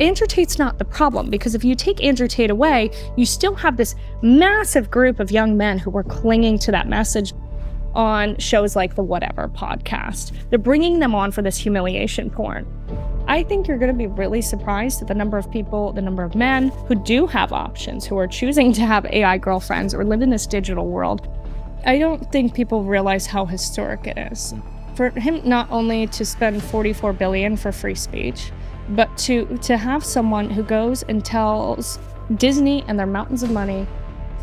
Andrew Tate's not the problem, because if you take Andrew Tate away, you still have this massive group of young men who were clinging to that message on shows like the Whatever podcast. They're bringing them on for this humiliation porn. I think you're going to be really surprised at the number of men who do have options, who are choosing to have AI girlfriends or live in this digital world. I don't think people realize how historic it is. For him not only to spend $44 billion for free speech, but to have someone who goes and tells Disney and their mountains of money,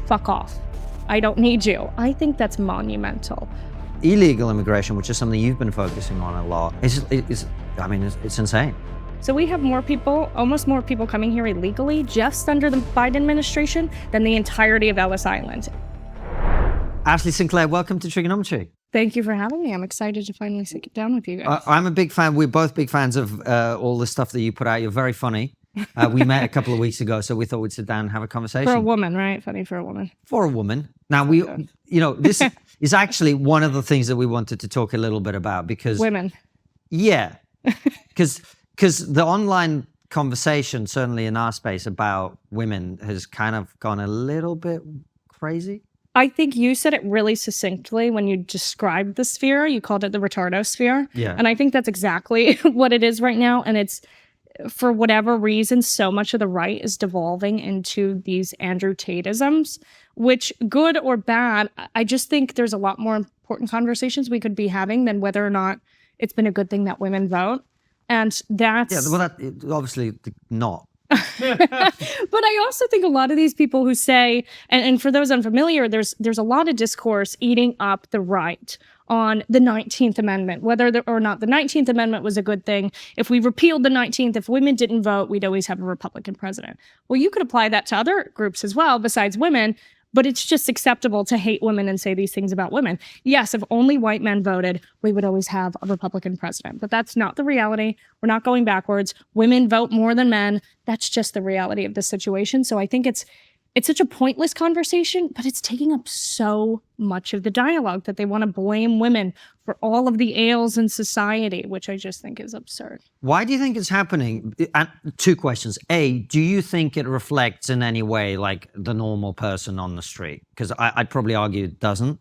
fuck off. I don't need you. I think that's monumental. Illegal immigration, which is something you've been focusing on a lot, it's insane. So we have almost more people coming here illegally just under the Biden administration than the entirety of Ellis Island. Ashley Sinclair, welcome to TRIGGERnometry. Thank you for having me. I'm excited to finally sit down with you guys. I'm a big fan. We're both big fans of all the stuff that you put out. You're very funny. We met a couple of weeks ago, so we thought we'd sit down and have a conversation. For a woman, right? Funny for a woman. For a woman. Now, this is actually one of the things that we wanted to talk a little bit about because... Women. Yeah. Because the online conversation, certainly in our space, about women has kind of gone a little bit crazy. I think you said it really succinctly when you described the sphere. You called it the retardo sphere. Yeah. And I think that's exactly what it is right now. And it's, for whatever reason, so much of the right is devolving into these Andrew Tateisms, which, good or bad, I just think there's a lot more important conversations we could be having than whether or not it's been a good thing that women vote. And that's... Yeah, well, obviously not. But I also think a lot of these people who say, and for those unfamiliar, there's a lot of discourse eating up the right on the 19th Amendment, whether or not the 19th Amendment was a good thing. If we repealed the 19th, if women didn't vote, we'd always have a Republican president. Well, you could apply that to other groups as well, besides women, but it's just acceptable to hate women and say these things about women. Yes, if only white men voted, we would always have a Republican president. But that's not the reality. We're not going backwards. Women vote more than men. That's just the reality of the situation. So I think it's such a pointless conversation, but it's taking up so much of the dialogue that they want to blame women for all of the ails in society, which I just think is absurd. Why do you think it's happening? And two questions. A, do you think it reflects in any way like the normal person on the street? Because I'd probably argue it doesn't.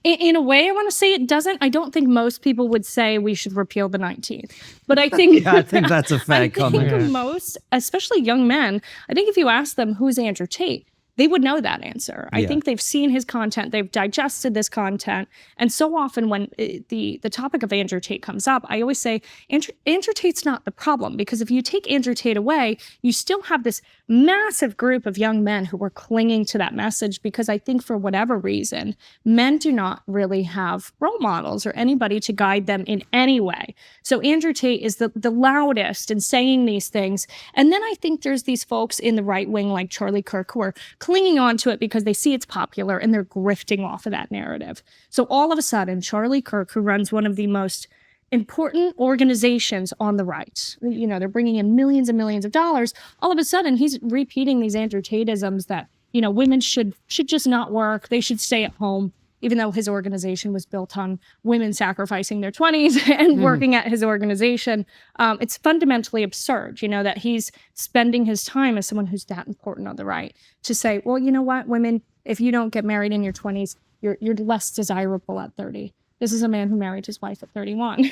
In a way, I want to say it doesn't. I don't think most people would say we should repeal the 19th. But I think... Yeah, I think that's a fair comment. I think most, especially young men, I think if you ask them who's Andrew Tate, they would know that answer. I think they've seen his content, they've digested this content. And so often when the topic of Andrew Tate comes up, I always say, Andrew Tate's not the problem, because if you take Andrew Tate away, you still have this massive group of young men who are clinging to that message, because I think for whatever reason, men do not really have role models or anybody to guide them in any way. So Andrew Tate is the loudest in saying these things. And then I think there's these folks in the right wing like Charlie Kirk who are clinging on to it because they see it's popular and they're grifting off of that narrative. So all of a sudden, Charlie Kirk, who runs one of the most important organizations on the right, they're bringing in millions and millions of dollars. All of a sudden, he's repeating these Andrew Tateisms that, women should just not work. They should stay at home, even though his organization was built on women sacrificing their 20s and working at his organization. It's fundamentally absurd, that he's spending his time as someone who's that important on the right to say, well, you know what, women, if you don't get married in your 20s, you're less desirable at 30. This is a man who married his wife at 31.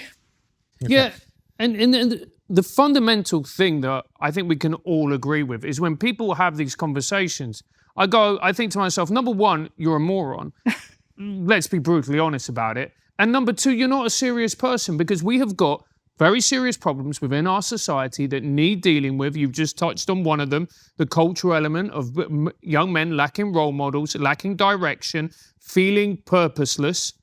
Yeah, and the fundamental thing that I think we can all agree with is when people have these conversations, I think to myself, number one, you're a moron. Let's be brutally honest about it. And number two, you're not a serious person, because we have got very serious problems within our society that need dealing with. You've just touched on one of them, the cultural element of young men lacking role models, lacking direction, feeling purposeless.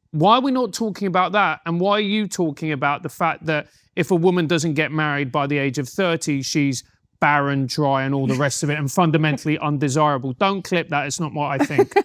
Why are we not talking about that? And why are you talking about the fact that if a woman doesn't get married by the age of 30, she's barren, dry, and all the rest of it, and fundamentally undesirable? Don't clip that. It's not what I think.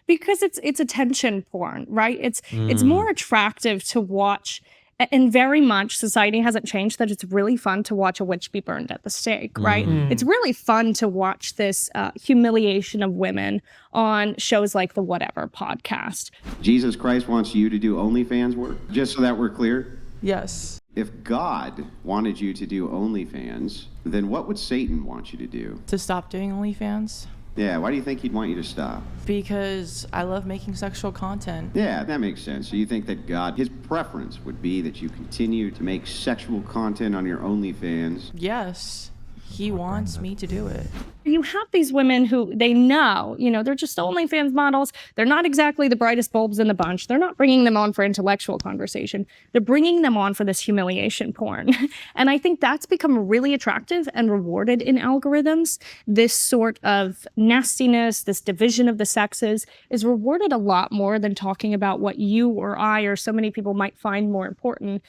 Because it's attention porn, right? It's more attractive to watch, and very much society hasn't changed that it's really fun to watch a witch be burned at the stake, right? It's really fun to watch this humiliation of women on shows like the Whatever podcast. Jesus Christ wants you to do OnlyFans work, just so that we're clear? Yes. If God wanted you to do OnlyFans, then what would Satan want you to do? To stop doing OnlyFans? Yeah, why do you think he'd want you to stop? Because I love making sexual content. Yeah, that makes sense. So you think that God, his preference would be that you continue to make sexual content on your OnlyFans? Yes, he wants me to do it. You have these women who they know, they're just OnlyFans models. They're not exactly the brightest bulbs in the bunch. They're not bringing them on for intellectual conversation. They're bringing them on for this humiliation porn. And I think that's become really attractive and rewarded in algorithms. This sort of nastiness, this division of the sexes is rewarded a lot more than talking about what you or I or so many people might find more important.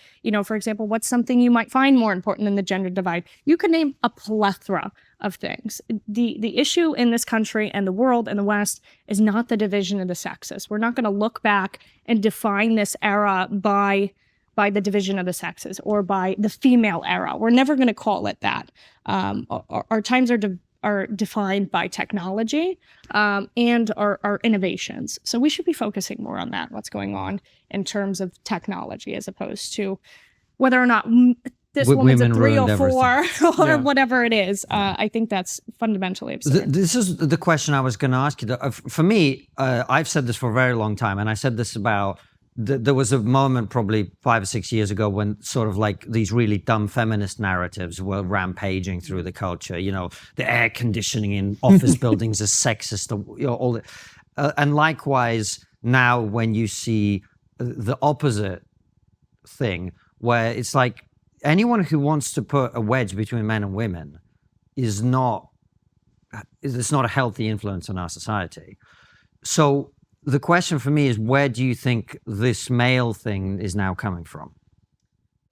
For example, what's something you might find more important than the gender divide? You could name a plethora of things. The issue in this country and the world and the West is not the division of the sexes. We're not going to look back and define this era by the division of the sexes or by the female era. We're never going to call it that. Our times are defined by technology and our innovations. So we should be focusing more on that, what's going on in terms of technology, as opposed to whether or not this woman's a 3 or 4 or whatever it is. I think that's fundamentally absurd. This is the question I was going to ask you. For me, I've said this for a very long time, and I said this about, there was a moment probably 5 or 6 years ago when sort of like these really dumb feminist narratives were rampaging through the culture. The air conditioning in office buildings is sexist, all that. And likewise, now when you see the opposite thing, where it's like, anyone who wants to put a wedge between men and women is not a healthy influence on our society. So the question for me is, where do you think this male thing is now coming from?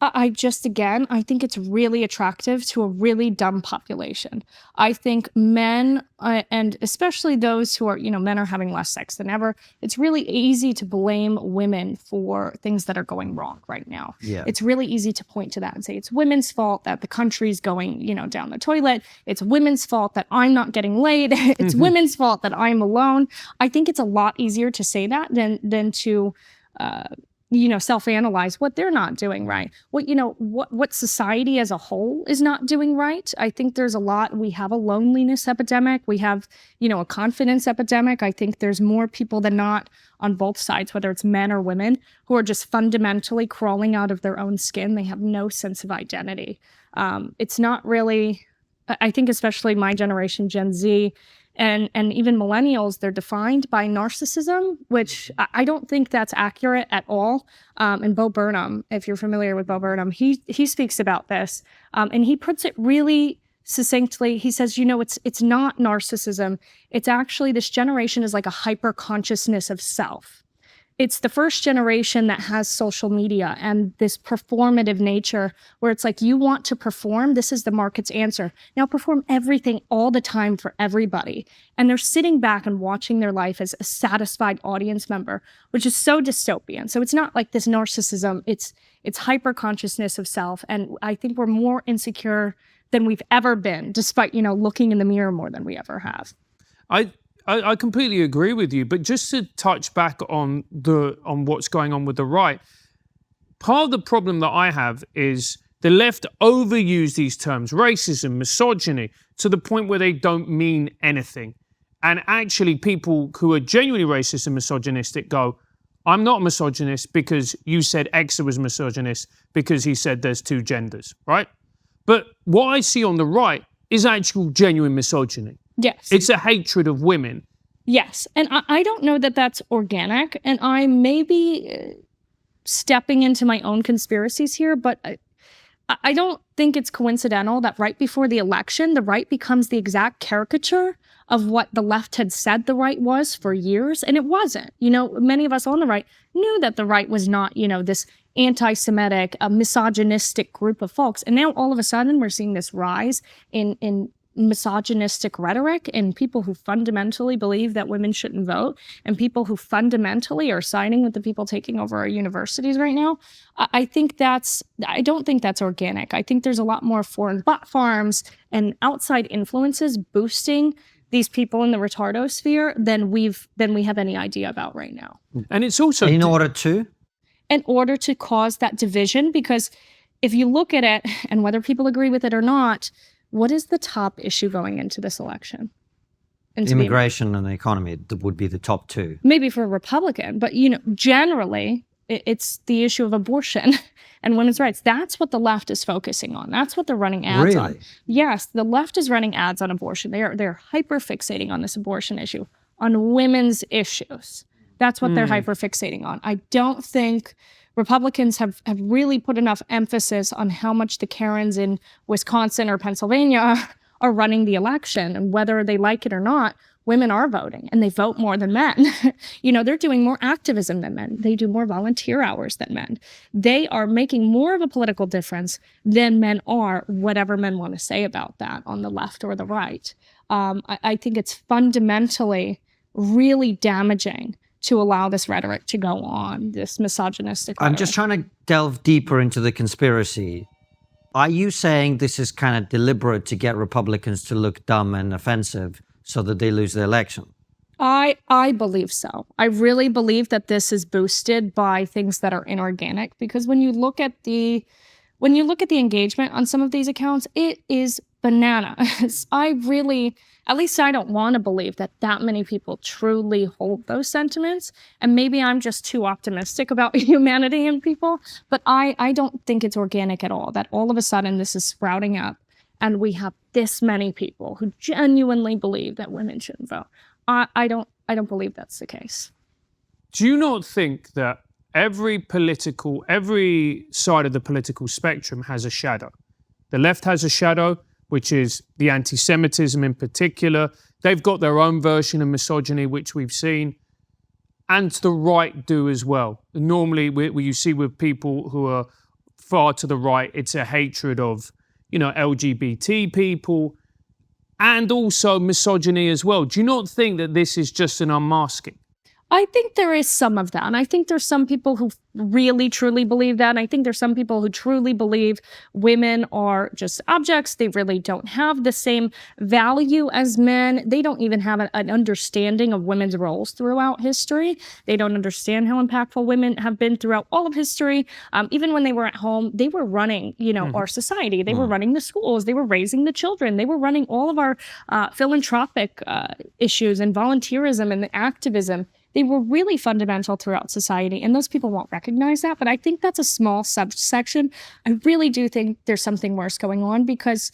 I think it's really attractive to a really dumb population. I think men, and especially those who are, men are having less sex than ever. It's really easy to blame women for things that are going wrong right now. Yeah. It's really easy to point to that and say it's women's fault that the country's going, down the toilet. It's women's fault that I'm not getting laid. It's women's fault that I'm alone. I think it's a lot easier to say that than to self-analyze what they're not doing right. What society as a whole is not doing right. I think there's we have a loneliness epidemic. We have, a confidence epidemic. I think there's more people than not on both sides, whether it's men or women, who are just fundamentally crawling out of their own skin. They have no sense of identity. It's not really, I think especially my generation, Gen Z, and even millennials, they're defined by narcissism, which I don't think that's accurate at all. And Bo Burnham, if you're familiar with Bo Burnham, he speaks about this, and he puts it really succinctly. He says, it's not narcissism. It's actually, this generation is like a hyper consciousness of self. It's the first generation that has social media and this performative nature where it's like, you want to perform, this is the market's answer. Now perform everything all the time for everybody. And they're sitting back and watching their life as a satisfied audience member, which is so dystopian. So it's not like this narcissism, it's hyper consciousness of self. And I think we're more insecure than we've ever been, despite, looking in the mirror more than we ever have. I completely agree with you, but just to touch back on what's going on with the right, part of the problem that I have is the left overuse these terms, racism, misogyny, to the point where they don't mean anything. And actually people who are genuinely racist and misogynistic go, I'm not a misogynist because you said X was misogynist because he said there's 2 genders, right? But what I see on the right is actual genuine misogyny. Yes. It's a hatred of women. Yes. And I don't know that that's organic. And I may be stepping into my own conspiracies here, but I don't think it's coincidental that right before the election, the right becomes the exact caricature of what the left had said the right was for years. And it wasn't. Many of us on the right knew that the right was not, this anti-Semitic, misogynistic group of folks. And now all of a sudden we're seeing this rise in misogynistic rhetoric and people who fundamentally believe that women shouldn't vote and people who fundamentally are siding with the people taking over our universities right now. I don't think that's organic. I think there's a lot more foreign platforms and outside influences boosting these people in the retardosphere than we have any idea about right now. And it's also in order to cause that division, because if you look at it, and whether people agree with it or not, what is the top issue going into this election? Immigration and the economy would be the top two. Maybe for a Republican, but generally it's the issue of abortion and women's rights. That's what the left is focusing on. That's what they're running ads on. Yes, the left is running ads on abortion. They're hyper fixating on this abortion issue, on women's issues. That's what they're hyper fixating on. I don't think Republicans have really put enough emphasis on how much the Karens in Wisconsin or Pennsylvania are running the election, and whether they like it or not, women are voting, and they vote more than men. They're doing more activism than men. They do more volunteer hours than men. They are making more of a political difference than men are, whatever men want to say about that on the left or the right. I think it's fundamentally really damaging to allow this rhetoric to go on, this misogynistic rhetoric. I'm just trying to delve deeper into the conspiracy. Are you saying this is kind of deliberate to get Republicans to look dumb and offensive so that they lose the election? I believe so. I really believe that this is boosted by things that are inorganic, because when you look at the engagement on some of these accounts, it is bananas. At least I don't want to believe that many people truly hold those sentiments. And maybe I'm just too optimistic about humanity and people, but I don't think it's organic at all, that all of a sudden this is sprouting up and we have this many people who genuinely believe that women shouldn't vote. I don't believe that's the case. Do you not think that every side of the political spectrum has a shadow? The left has a shadow, which is the antisemitism in particular. They've got their own version of misogyny, which we've seen. And the right do as well. Normally, you see with people who are far to the right, it's a hatred of, LGBT people, and also misogyny as well. Do you not think that this is just an unmasking? I think there is some of that. And I think there's some people who really, truly believe that. And I think there's some people who truly believe women are just objects. They really don't have the same value as men. They don't even have an understanding of women's roles throughout history. They don't understand how impactful women have been throughout all of history. Even when they were at home, they were running, our society. They were running the schools. They were raising the children. They were running all of our philanthropic issues and volunteerism and the activism. They were really fundamental throughout society, and those people won't recognize that. But I think that's a small subsection. I really do think there's something worse going on, because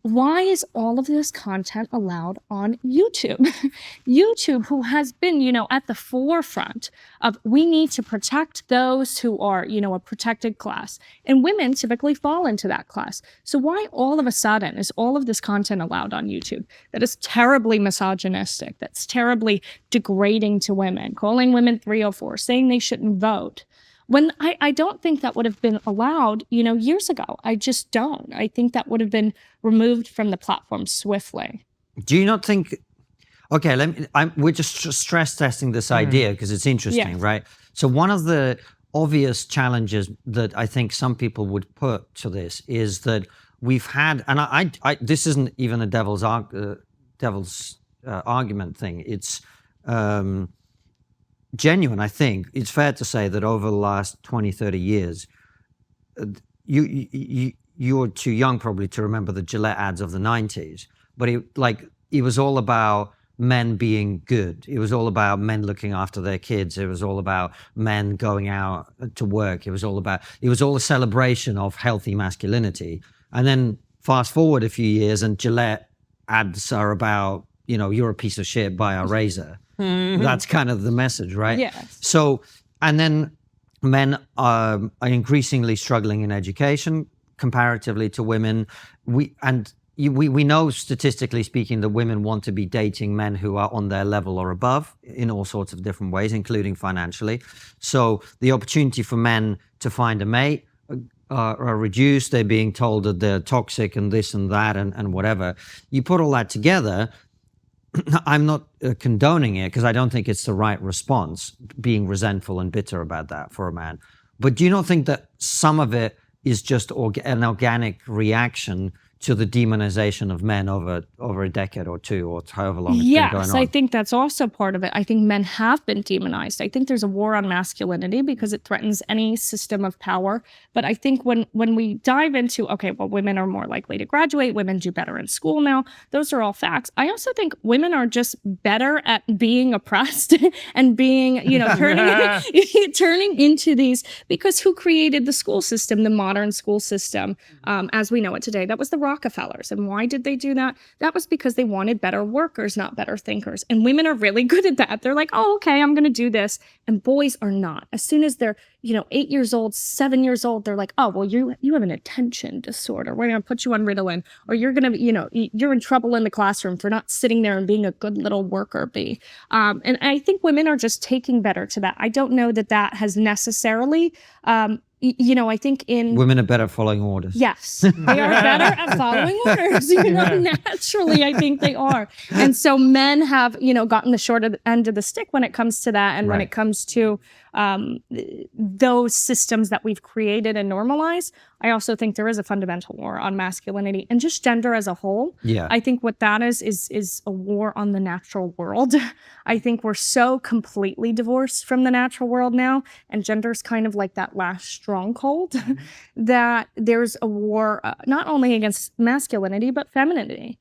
why is all of this content allowed on YouTube? YouTube, who has been, at the forefront of, we need to protect those who are, a protected class. And women typically fall into that class. So why all of a sudden is all of this content allowed on YouTube that is terribly misogynistic, that's terribly degrading to women, calling women 304, saying they shouldn't vote? When I don't think that would have been allowed, years ago. I just don't. I think that would have been removed from the platform swiftly. Do you not think? Okay, we're just stress testing this idea because it's interesting, right? So one of the obvious challenges that I think some people would put to this is that we've had, and I this isn't even a devil's argument thing. It's genuine. I think it's fair to say that over the last 20, 30 years, you're too young probably to remember the Gillette ads of the 90s, but it was all about men being good. It was all about men looking after their kids. It was all about men going out to work. It was all a celebration of healthy masculinity. And then fast forward a few years and Gillette ads are about, you're a piece of shit, buy our razor. Mm-hmm. That's kind of the message, right? Yes. So, and then men are increasingly struggling in education comparatively to women. We know, statistically speaking, that women want to be dating men who are on their level or above in all sorts of different ways, including financially. So the opportunity for men to find a mate are reduced. They're being told that they're toxic and this and that and whatever. You put all that together, I'm not condoning it because I don't think it's the right response, being resentful and bitter about that for a man. But do you not think that some of it is just an organic reaction to the demonization of men over a decade or two, or however long it's been going on. Yes, I think that's also part of it. I think men have been demonized. I think there's a war on masculinity because it threatens any system of power. But I think when we dive into, okay, well, women are more likely to graduate, women do better in school now, those are all facts. I also think women are just better at being oppressed and being, turning into these, because who created the school system, the modern school system, as we know it today? That was the Rockefellers. And why did they do that? That was because they wanted better workers, not better thinkers. And women are really good at that. They're like, oh, okay, I'm going to do this. And boys are not. As soon as they're, 8 years old, 7 years old, they're like, oh, well, you have an attention disorder. We're going to put you on Ritalin. Or you're going to, you're in trouble in the classroom for not sitting there and being a good little worker bee. And I think women are just taking better to that. I don't know that has necessarily I think women are better at following orders. Yes, they are better at following orders. Naturally, I think they are. And so men have, gotten the short end of the stick when it comes to that. And when it comes to those systems that we've created and normalized, I also think there is a fundamental war on masculinity and just gender as a whole. Yeah. I think what that is a war on the natural world. I think we're so completely divorced from the natural world now, and gender's kind of like that last stronghold, that there's a war not only against masculinity, but femininity.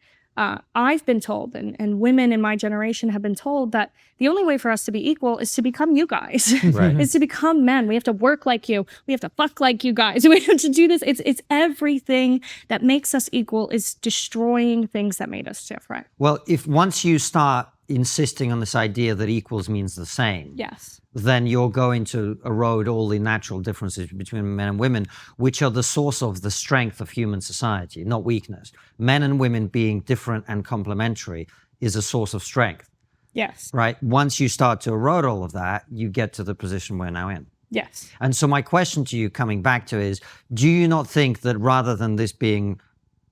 I've been told, and women in my generation have been told, that the only way for us to be equal is to become you guys, is to become men. We have to work like you. We have to fuck like you guys. We have to do this. It's everything that makes us equal is destroying things that made us different. Well, if once you start insisting on this idea that equals means the same, yes, then you're going to erode all the natural differences between men and women, which are the source of the strength of human society, not weakness. Men and women being different and complementary is a source of strength. Yes. Right? Once you start to erode all of that, you get to the position we're now in. Yes. And so my question to you coming back to is, do you not think that rather than this being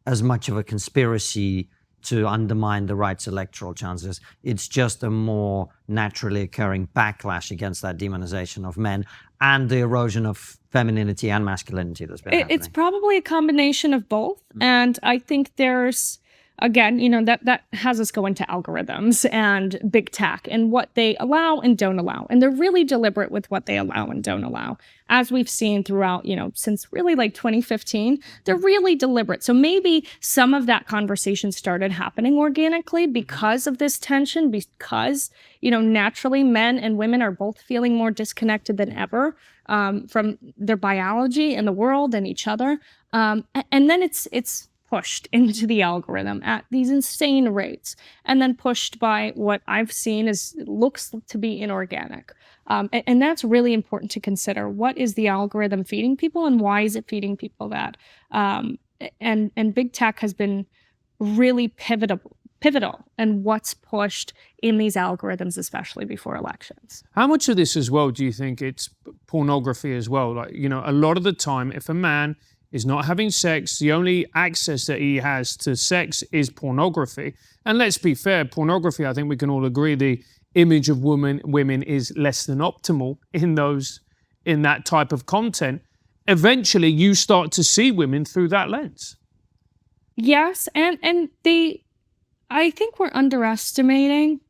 as much of a conspiracy to undermine the right's electoral chances, it's just a more naturally occurring backlash against that demonization of men and the erosion of femininity and masculinity that's been happening? It's probably a combination of both. And I think there's, again, that has us go into algorithms and big tech and what they allow and don't allow. And they're really deliberate with what they allow and don't allow. As we've seen throughout, since really like 2015, they're really deliberate. So maybe some of that conversation started happening organically because of this tension, because, naturally men and women are both feeling more disconnected than ever from their biology and the world and each other. And then it's pushed into the algorithm at these insane rates, and then pushed by what I've seen looks to be inorganic. And that's really important to consider. What is the algorithm feeding people, and why is it feeding people that? And big tech has been really pivotal in what's pushed in these algorithms, especially before elections. How much of this as well do you think it's pornography as well? Like, a lot of the time, if a man is not having sex, the only access that he has to sex is pornography. And let's be fair, pornography, I think we can all agree, the image of women is less than optimal in that type of content. Eventually, you start to see women through that lens. Yes, and I think we're underestimating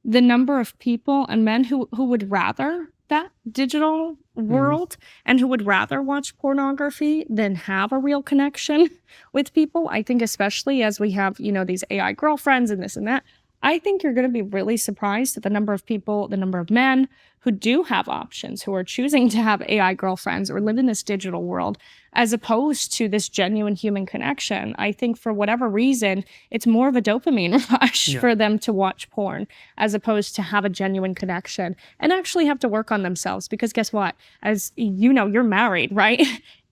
the number of people and men who would rather that digital world and who would rather watch pornography than have a real connection with people. I think especially as we have, these AI girlfriends and this and that, I think you're going to be really surprised at the number of people, the number of men who do have options, who are choosing to have AI girlfriends or live in this digital world, as opposed to this genuine human connection. I think for whatever reason, it's more of a dopamine rush for them to watch porn, as opposed to have a genuine connection and actually have to work on themselves. Because guess what? As you're married, right?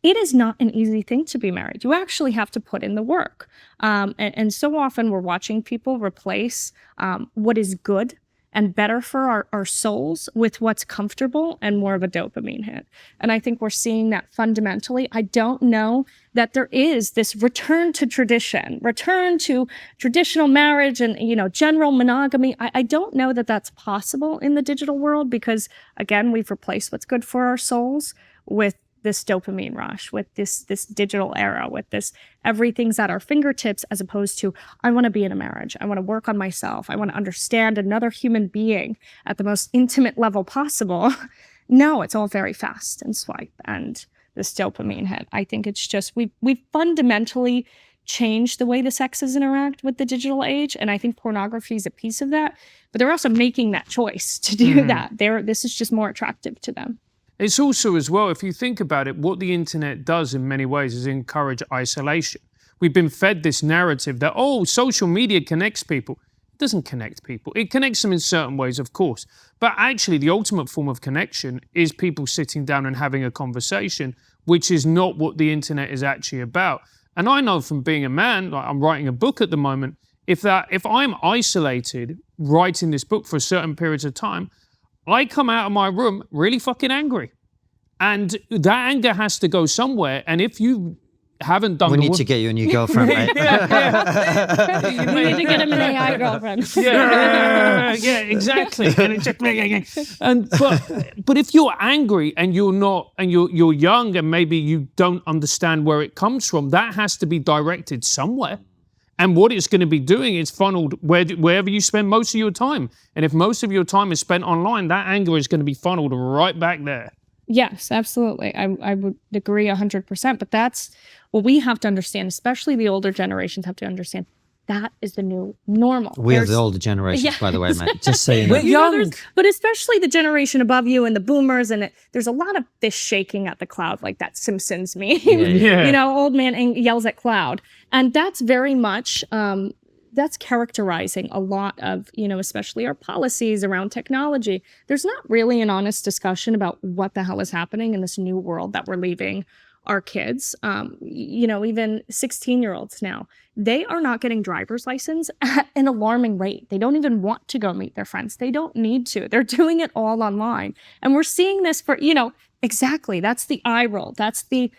It is not an easy thing to be married. You actually have to put in the work. And so often we're watching people replace what is good and better for our souls with what's comfortable and more of a dopamine hit. And I think we're seeing that fundamentally. I don't know that there is this return to tradition, return to traditional marriage and, general monogamy. I don't know that that's possible in the digital world because, again, we've replaced what's good for our souls with this dopamine rush, with this digital era, with this everything's at our fingertips, as opposed to I want to be in a marriage, I want to work on myself, I want to understand another human being at the most intimate level possible. No, it's all very fast and swipe and this dopamine hit. I think it's just we fundamentally changed the way the sexes interact with the digital age, and I think pornography is a piece of that. But they're also making that choice to do that. This is just more attractive to them. It's also, as well, if you think about it, what the internet does in many ways is encourage isolation. We've been fed this narrative that, oh, social media connects people. It doesn't connect people. It connects them in certain ways, of course. But actually, the ultimate form of connection is people sitting down and having a conversation, which is not what the internet is actually about. And I know from being a man, like I'm writing a book at the moment, if I'm isolated writing this book for certain periods of time, I come out of my room really fucking angry. And that anger has to go somewhere. And if you haven't done we need to get you a new girlfriend, mate. We need to get him an AI girlfriend. Yeah, exactly. But if you're angry and you're young and maybe you don't understand where it comes from, that has to be directed somewhere. And what it's going to be doing is funneled wherever you spend most of your time. And if most of your time is spent online, that anger is going to be funneled right back there. Yes, absolutely. I would agree 100%. But that's what we have to understand, especially the older generations have to understand. That is the new normal. We are the older generations, by the way, mate. Just saying. We're young. But especially the generation above you and the boomers, and there's a lot of fish shaking at the cloud, like that Simpsons meme. Yeah. You know, old man yells at cloud. And that's very much, that's characterizing a lot of, especially our policies around technology. There's not really an honest discussion about what the hell is happening in this new world that we're leaving our kids. Even 16-year-olds now, they are not getting driver's license at an alarming rate. They don't even want to go meet their friends. They don't need to. They're doing it all online. And we're seeing this for, exactly. That's the eye roll. That's the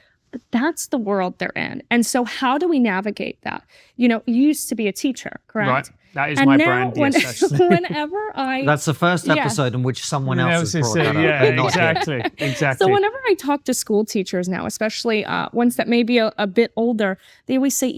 world they're in. And so how do we navigate that? You used to be a teacher, correct? Right. That is and my now, brand. Yes, whenever I... That's the first episode in which someone else has brought that up. Yeah, but not him. exactly. So whenever I talk to school teachers now, especially ones that may be a bit older, they always say,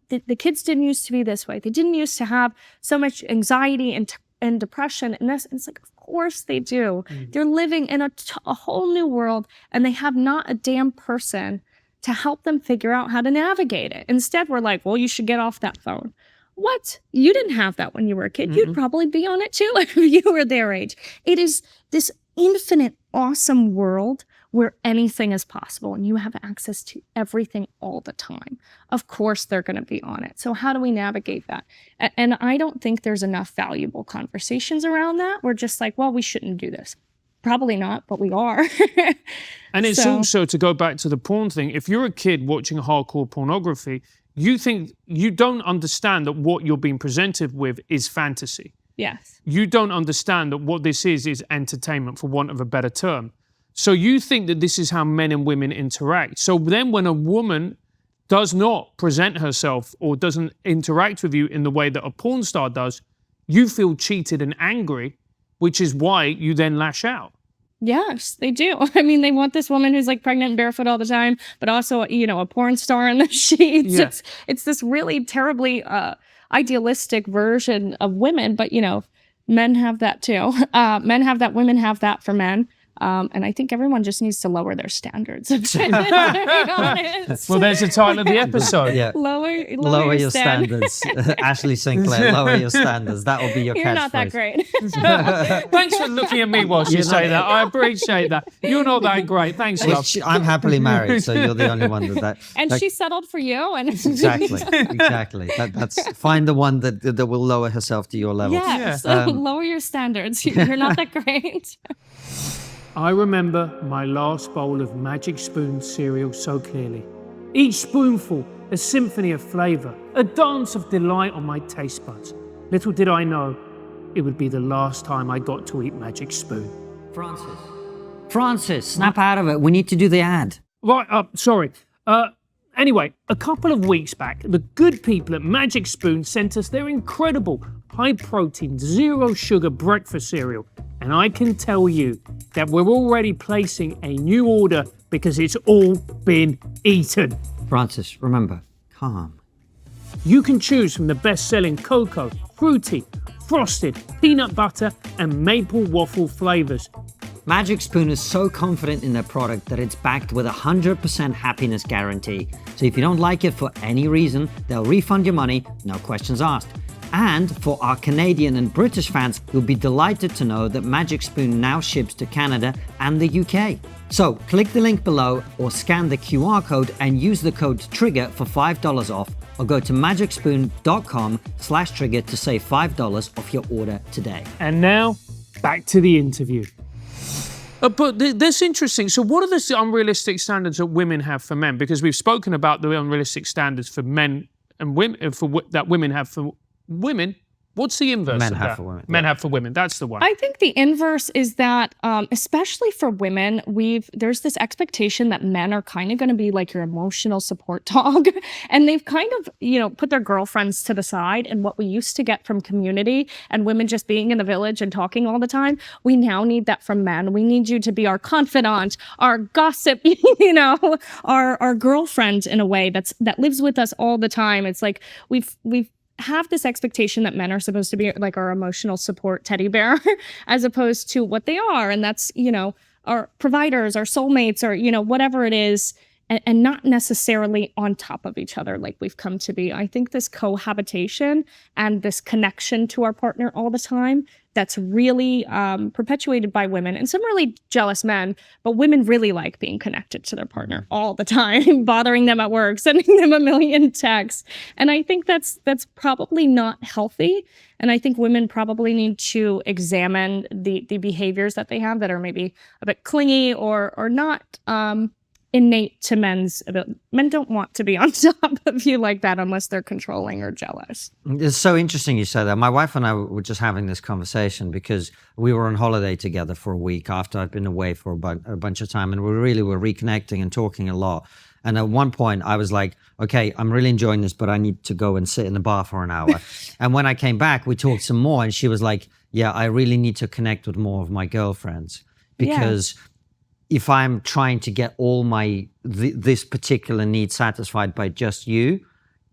the kids didn't used to be this way. They didn't used to have so much anxiety and depression and this. And it's like, of course they do. They're living in a whole new world, and they have not a damn person to help them figure out how to navigate it. Instead, we're like, well, you should get off that phone. What? You didn't have that when you were a kid. You'd probably be on it too if you were their age. It is this infinite, awesome world where anything is possible and you have access to everything all the time. Of course, they're going to be on it. So how do we navigate that? And I don't think there's enough valuable conversations around that. We're just like, well, we shouldn't do this. Probably not, but we are. And it's also, to go back to the porn thing, if you're a kid watching hardcore pornography, you think you don't understand that what you're being presented with is fantasy. Yes. You don't understand that what this is entertainment, for want of a better term. So you think that this is how men and women interact. So then when a woman does not present herself or doesn't interact with you in the way that a porn star does, you feel cheated and angry, which is why you then lash out. Yes, they do. I mean, they want this woman who's like pregnant and barefoot all the time, but also, a porn star in the sheets. Yeah. It's this really terribly idealistic version of women, but, men have that too. Men have that, women have that for men. And I think everyone just needs to lower their standards. Well, there's the title of the episode. Yeah. Lower your standards. Ashley Sinclair, lower your standards. That will be your catchphrase. You're not that great. Thanks for looking at me whilst you say that. I appreciate that. You're not that great. Thanks, love. I'm happily married, so you're the only one that. And she settled for you. And Exactly. That's find the one that will lower herself to your level. Yeah. So lower your standards. You're not that great. I remember my last bowl of Magic Spoon cereal so clearly. Each spoonful a symphony of flavour, a dance of delight on my taste buds. Little did I know, it would be the last time I got to eat Magic Spoon. Francis, snap out of it. We need to do the ad. Right, sorry. Anyway, a couple of weeks back, the good people at Magic Spoon sent us their incredible high-protein, zero-sugar breakfast cereal. And I can tell you that we're already placing a new order because it's all been eaten. Francis, remember, calm. You can choose from the best-selling cocoa, fruity, frosted, peanut butter, and maple waffle flavors. Magic Spoon is so confident in their product that it's backed with a 100% happiness guarantee. So if you don't like it for any reason, they'll refund your money, no questions asked. And for our Canadian and British fans, you'll be delighted to know that Magic Spoon now ships to Canada and the UK. So click the link below or scan the QR code and use the code TRIGGER for $5 off, or go to magicspoon.com/trigger to save $5 off your order today. And now, back to the interview. But that's interesting. So what are the unrealistic standards that women have for men? Because we've spoken about the unrealistic standards for men and women, that women have for women. What's the inverse Men of have that? for women. Men have for women. That's the one. I think the inverse is that, especially for women, there's this expectation that men are kind of going to be like your emotional support dog, and they've kind of, put their girlfriends to the side. And what we used to get from community and women just being in the village and talking all the time, we now need that from men. We need you to be our confidant, our gossip, our girlfriend in a way that lives with us all the time. It's like we've have this expectation that men are supposed to be like our emotional support teddy bear as opposed to what they are. And that's, our providers, our soulmates, or, whatever it is, and not necessarily on top of each other like we've come to be. I think this cohabitation and this connection to our partner all the time, that's really perpetuated by women and some really jealous men, but women really like being connected to their partner all the time, bothering them at work, sending them a million texts. And I think that's probably not healthy. And I think women probably need to examine the behaviors that they have that are maybe a bit clingy or not innate to men's ability. Men don't want to be on top of you like that unless they're controlling or jealous. It's so interesting you say that. My wife and I were just having this conversation because we were on holiday together for a week after I'd been away for a bunch of time, and we really were reconnecting and talking a lot. And at one point I was like, okay, I'm really enjoying this, but I need to go and sit in the bar for an hour. And when I came back, we talked some more, and she was like, yeah, I really need to connect with more of my girlfriends because if I'm trying to get all this particular need satisfied by just you,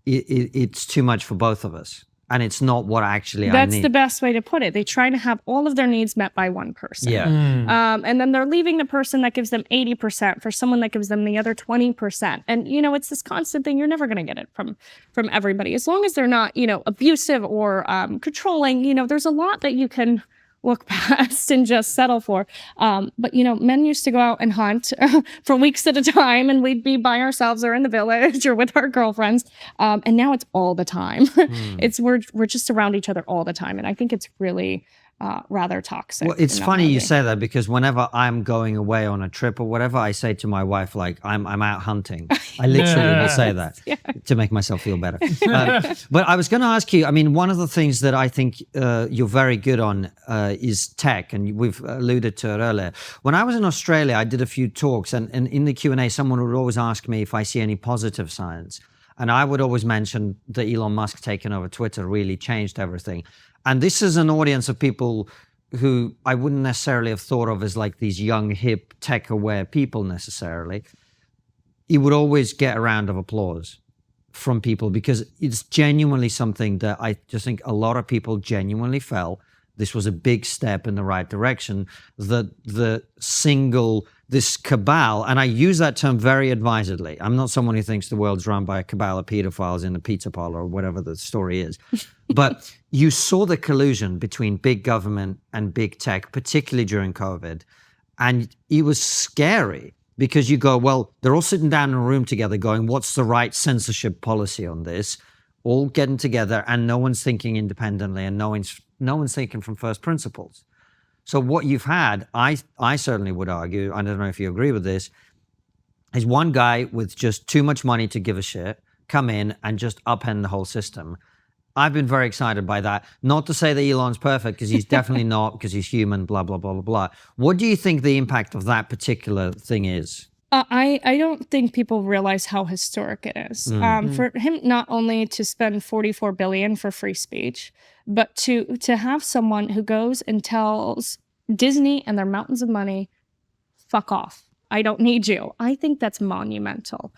it's too much for both of us. And it's not what I need. That's the best way to put it. They try to have all of their needs met by one person. Yeah. And then they're leaving the person that gives them 80% for someone that gives them the other 20%. And, it's this constant thing. You're never going to get it from everybody. As long as they're not, abusive or controlling, there's a lot that you can look past and just settle for. But, men used to go out and hunt for weeks at a time, and we'd be by ourselves or in the village or with our girlfriends. And now it's all the time. We're just around each other all the time. And I think it's really rather toxic. Well, it's funny you say that, because whenever I'm going away on a trip or whatever, I say to my wife, like, I'm out hunting. I literally will say that to make myself feel better. But I was going to ask you, one of the things that I think you're very good on is tech, and we've alluded to it earlier. When I was in Australia, I did a few talks, and in the Q&A, someone would always ask me if I see any positive signs. And I would always mention that Elon Musk taking over Twitter really changed everything. And this is an audience of people who I wouldn't necessarily have thought of as like these young, hip, tech-aware people necessarily. He would always get a round of applause from people because it's genuinely something that I just think a lot of people genuinely felt this was a big step in the right direction, that this cabal, and I use that term very advisedly. I'm not someone who thinks the world's run by a cabal of pedophiles in a pizza parlor or whatever the story is. But you saw the collusion between big government and big tech, particularly during COVID. And it was scary because you go, well, they're all sitting down in a room together going, what's the right censorship policy on this? All getting together, and no one's thinking independently, and no one's thinking from first principles. So what you've had, I certainly would argue, I don't know if you agree with this, is one guy with just too much money to give a shit come in and just upend the whole system. I've been very excited by that. Not to say that Elon's perfect, because he's definitely not, because he's human, blah, blah, blah, blah, blah. What do you think the impact of that particular thing is? I don't think people realize how historic it is. For him not only to spend $44 billion for free speech, but to have someone who goes and tells Disney and their mountains of money, fuck off. I don't need you. I think that's monumental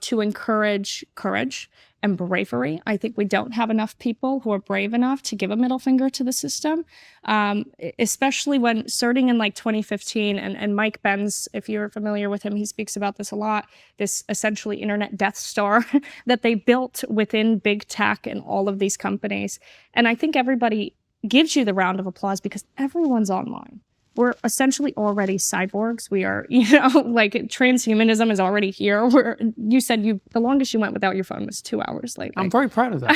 to encourage courage and bravery. I think we don't have enough people who are brave enough to give a middle finger to the system, especially when starting in like 2015, and Mike Benz, if you're familiar with him, he speaks about this a lot, this essentially internet Death Star that they built within big tech and all of these companies. And I think everybody gives you the round of applause because everyone's online. We're essentially already cyborgs. We are, like transhumanism is already here. You said the longest you went without your phone was 2 hours lately. I'm very proud of that.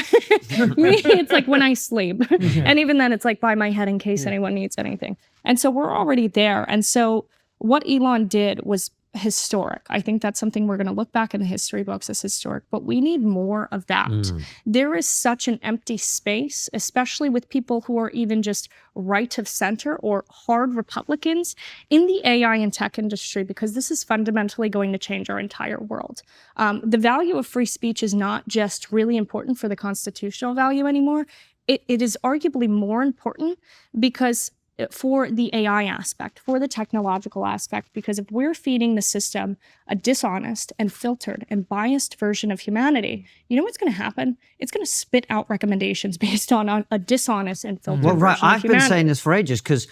Me, it's like when I sleep. And even then it's like by my head in case anyone needs anything. And so we're already there. And so what Elon did was historic. I think that's something we're going to look back in the history books as historic, but we need more of that. There is such an empty space, especially with people who are even just right of center or hard Republicans in the AI and tech industry, because this is fundamentally going to change our entire world. The value of free speech is not just really important for the constitutional value anymore. It is arguably more important because for the AI aspect, for the technological aspect, because if we're feeding the system a dishonest and filtered and biased version of humanity, you know what's going to happen? It's going to spit out recommendations based on a dishonest and filtered version of humanity. I've been saying this for ages, because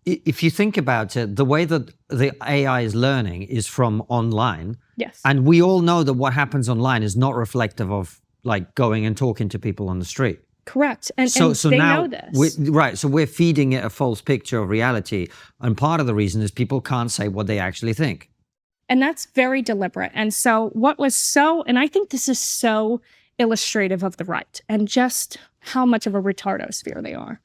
if you think about it, the way that the AI is learning is from online. Yes. And we all know that what happens online is not reflective of like going and talking to people on the street. Correct. And so they now, know this. So we're feeding it a false picture of reality. And part of the reason is people can't say what they actually think. And that's very deliberate. And so and I think this is so illustrative of the right and just how much of a retardosphere they are.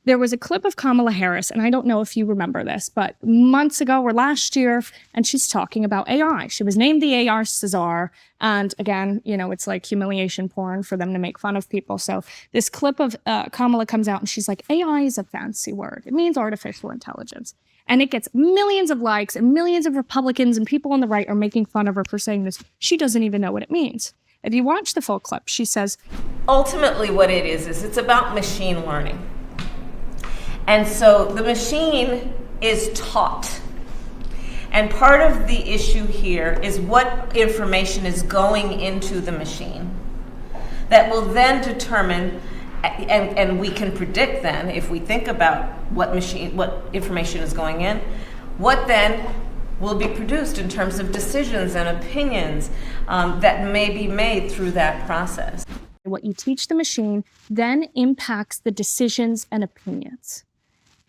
There was a clip of Kamala Harris, and I don't know if you remember this, but months ago or last year, and she's talking about AI. She was named the AI Czar. And again, it's like humiliation porn for them to make fun of people. So this clip of Kamala comes out and she's like, AI is a fancy word. It means artificial intelligence. And it gets millions of likes, and millions of Republicans and people on the right are making fun of her for saying this. She doesn't even know what it means. If you watch the full clip, she says, ultimately what it is it's about machine learning. And so the machine is taught. And part of the issue here is what information is going into the machine that will then determine, and we can predict then, if we think about what information is going in, what then will be produced in terms of decisions and opinions that may be made through that process. What you teach the machine then impacts the decisions and opinions.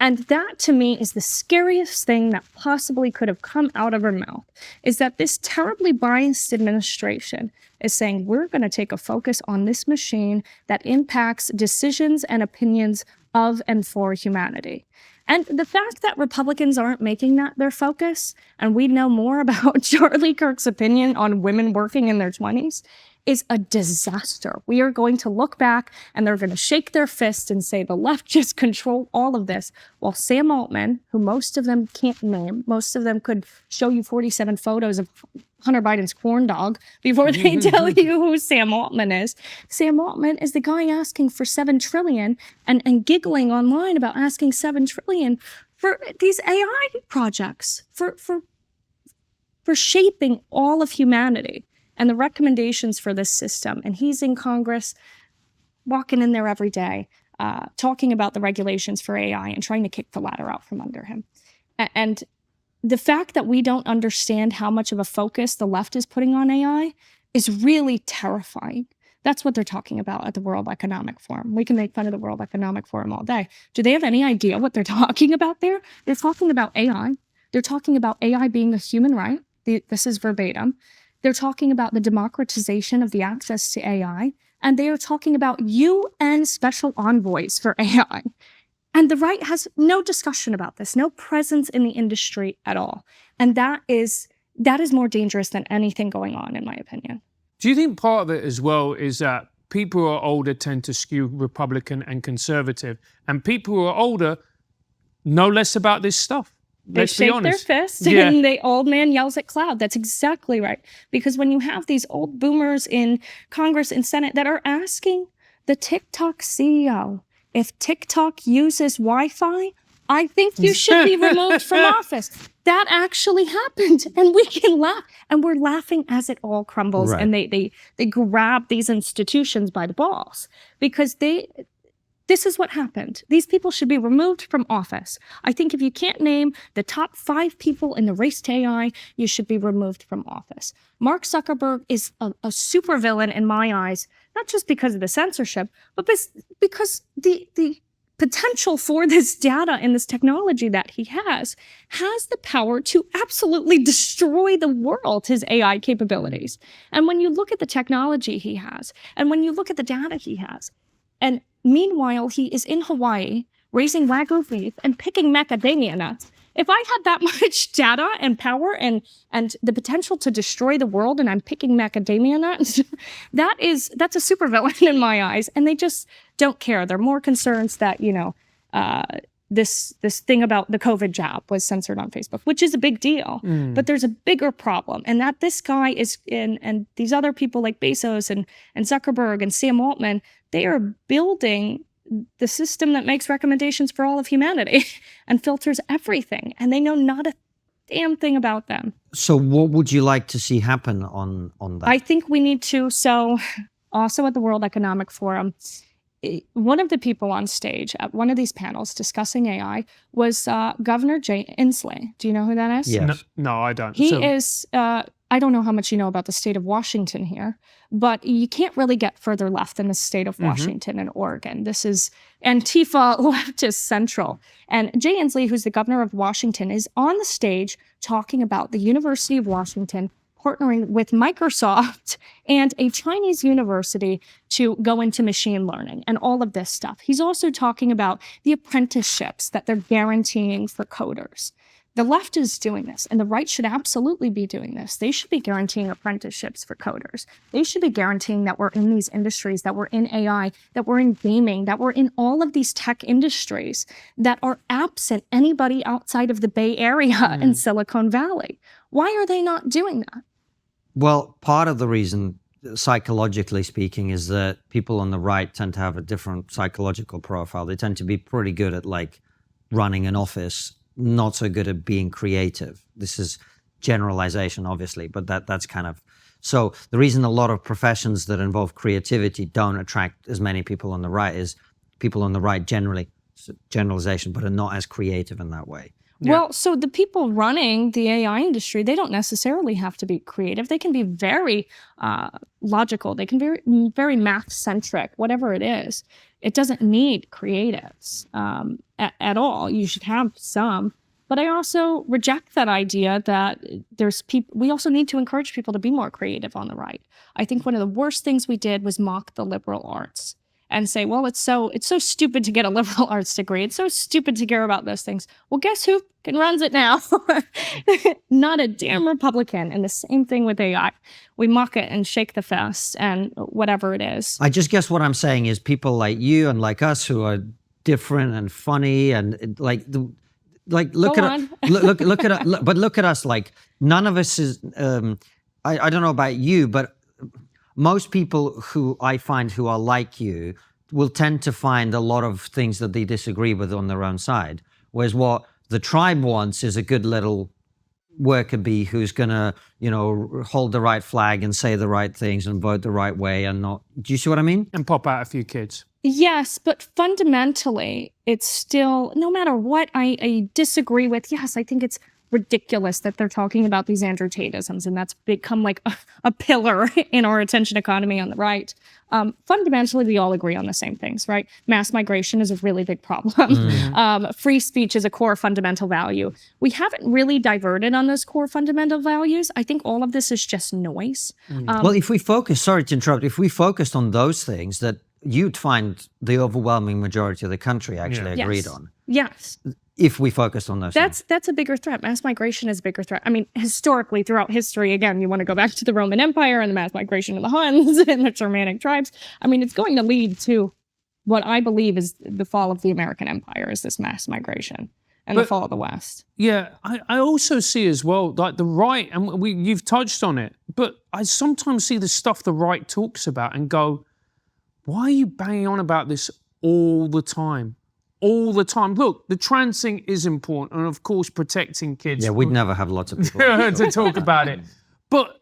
And that, to me, is the scariest thing that possibly could have come out of her mouth, is that this terribly biased administration is saying, we're going to take a focus on this machine that impacts decisions and opinions of and for humanity. And the fact that Republicans aren't making that their focus, and we know more about Charlie Kirk's opinion on women working in their 20s, is a disaster. We are going to look back and they're going to shake their fist and say the left just control all of this, while Sam Altman, who most of them can't name, most of them could show you 47 photos of Hunter Biden's corn dog before they tell you who Sam Altman is. Sam Altman is the guy asking for $7 trillion and giggling online about asking $7 trillion for these AI projects, for shaping all of humanity and the recommendations for this system. And he's in Congress, walking in there every day, talking about the regulations for AI and trying to kick the ladder out from under him. And the fact that we don't understand how much of a focus the left is putting on AI is really terrifying. That's what they're talking about at the World Economic Forum. We can make fun of the World Economic Forum all day. Do they have any idea what they're talking about there? They're talking about AI. They're talking about AI being a human right. This is verbatim. They're talking about the democratization of the access to AI, and they are talking about UN special envoys for AI. And the right has no discussion about this, no presence in the industry at all. And that is more dangerous than anything going on, in my opinion. Do you think part of it as well is that people who are older tend to skew Republican and conservative, and people who are older know less about this stuff? They shake their fist and the old man yells at cloud. That's exactly right. Because when you have these old boomers in Congress and Senate that are asking the TikTok CEO, if TikTok uses Wi-Fi, I think you should be removed from office. That actually happened, and we can laugh, and we're laughing as it all crumbles. Right. And they grab these institutions by the balls because this is what happened. These people should be removed from office. I think if you can't name the top 5 people in the race to AI, you should be removed from office. Mark Zuckerberg is a supervillain in my eyes, not just because of the censorship, but because the potential for this data and this technology that he has the power to absolutely destroy the world, his AI capabilities. And when you look at the technology he has, and when you look at the data he has, and meanwhile, he is in Hawaii raising Wagyu beef and picking macadamia nuts. If I had that much data and power and the potential to destroy the world, and I'm picking macadamia nuts, that's a supervillain in my eyes. And they just don't care. They're more concerned that, this thing about the COVID jab was censored on Facebook, which is a big deal. But there's a bigger problem, and that this guy is in, and these other people like Bezos and Zuckerberg and Sam Altman, they are building the system that makes recommendations for all of humanity and filters everything, and they know not a damn thing about them. So what would you like to see happen on that? I think we need to, so also at the World Economic Forum, one of the people on stage at one of these panels discussing AI was Governor Jay Inslee. Do you know who that is? Yes. No, I don't. He is, I don't know how much you know about the state of Washington here, but you can't really get further left than the state of Washington and Oregon. This is Antifa leftist central. And Jay Inslee, who's the governor of Washington, is on the stage talking about the University of Washington partnering with Microsoft and a Chinese university to go into machine learning and all of this stuff. He's also talking about the apprenticeships that they're guaranteeing for coders. The left is doing this, and the right should absolutely be doing this. They should be guaranteeing apprenticeships for coders. They should be guaranteeing that we're in these industries, that we're in AI, that we're in gaming, that we're in all of these tech industries that are absent anybody outside of the Bay Area and Silicon Valley. Why are they not doing that? Well, part of the reason, psychologically speaking, is that people on the right tend to have a different psychological profile. They tend to be pretty good at like running an office, not so good at being creative. This is generalization, obviously, but that's kind of, so the reason a lot of professions that involve creativity don't attract as many people on the right is people on the right generally, generalization, but are not as creative in that way. Yeah. Well, so the people running the AI industry, they don't necessarily have to be creative. They can be very logical. They can be very math-centric, whatever it is. It doesn't need creatives at all. You should have some. But I also reject that idea that there's people. We also need to encourage people to be more creative on the right. I think one of the worst things we did was mock the liberal arts and say, well, it's so stupid to get a liberal arts degree. It's so stupid to care about those things. Well, guess who runs it now? Not a damn Republican. And the same thing with AI. We mock it and shake the fist and whatever it is. I just guess what I'm saying is people like you and like us who are different and funny and like look at us. Like none of us is. I don't know about you, but most people who I find who are like you will tend to find a lot of things that they disagree with on their own side. Whereas what the tribe wants is a good little worker bee who's going to, hold the right flag and say the right things and vote the right way and not. Do you see what I mean? And pop out a few kids. Yes, but fundamentally, it's still, no matter what I disagree with, yes, I think it's ridiculous that they're talking about these Andrew Tate-isms, and that's become like a pillar in our attention economy on the right. Fundamentally, we all agree on the same things, right? Mass migration is a really big problem. Free speech is a core fundamental value. We haven't really diverted on those core fundamental values. I think all of this is just noise. Well, if we focus, sorry to interrupt, if we focused on those things that you'd find the overwhelming majority of the country actually agreed on. Yes. If we focused on those things. That's a bigger threat. Mass migration is a bigger threat. I mean, historically, throughout history, again, you want to go back to the Roman Empire and the mass migration of the Huns and the Germanic tribes. I mean, it's going to lead to what I believe is the fall of the American Empire, is this mass migration and the fall of the West. Yeah, I also see as well, like the right, and you've touched on it, but I sometimes see the stuff the right talks about and go, why are you banging on about this all the time? all the time. Look, the trans thing is important, and of course, protecting kids. Yeah, we'd never have lots of people to talk about it. But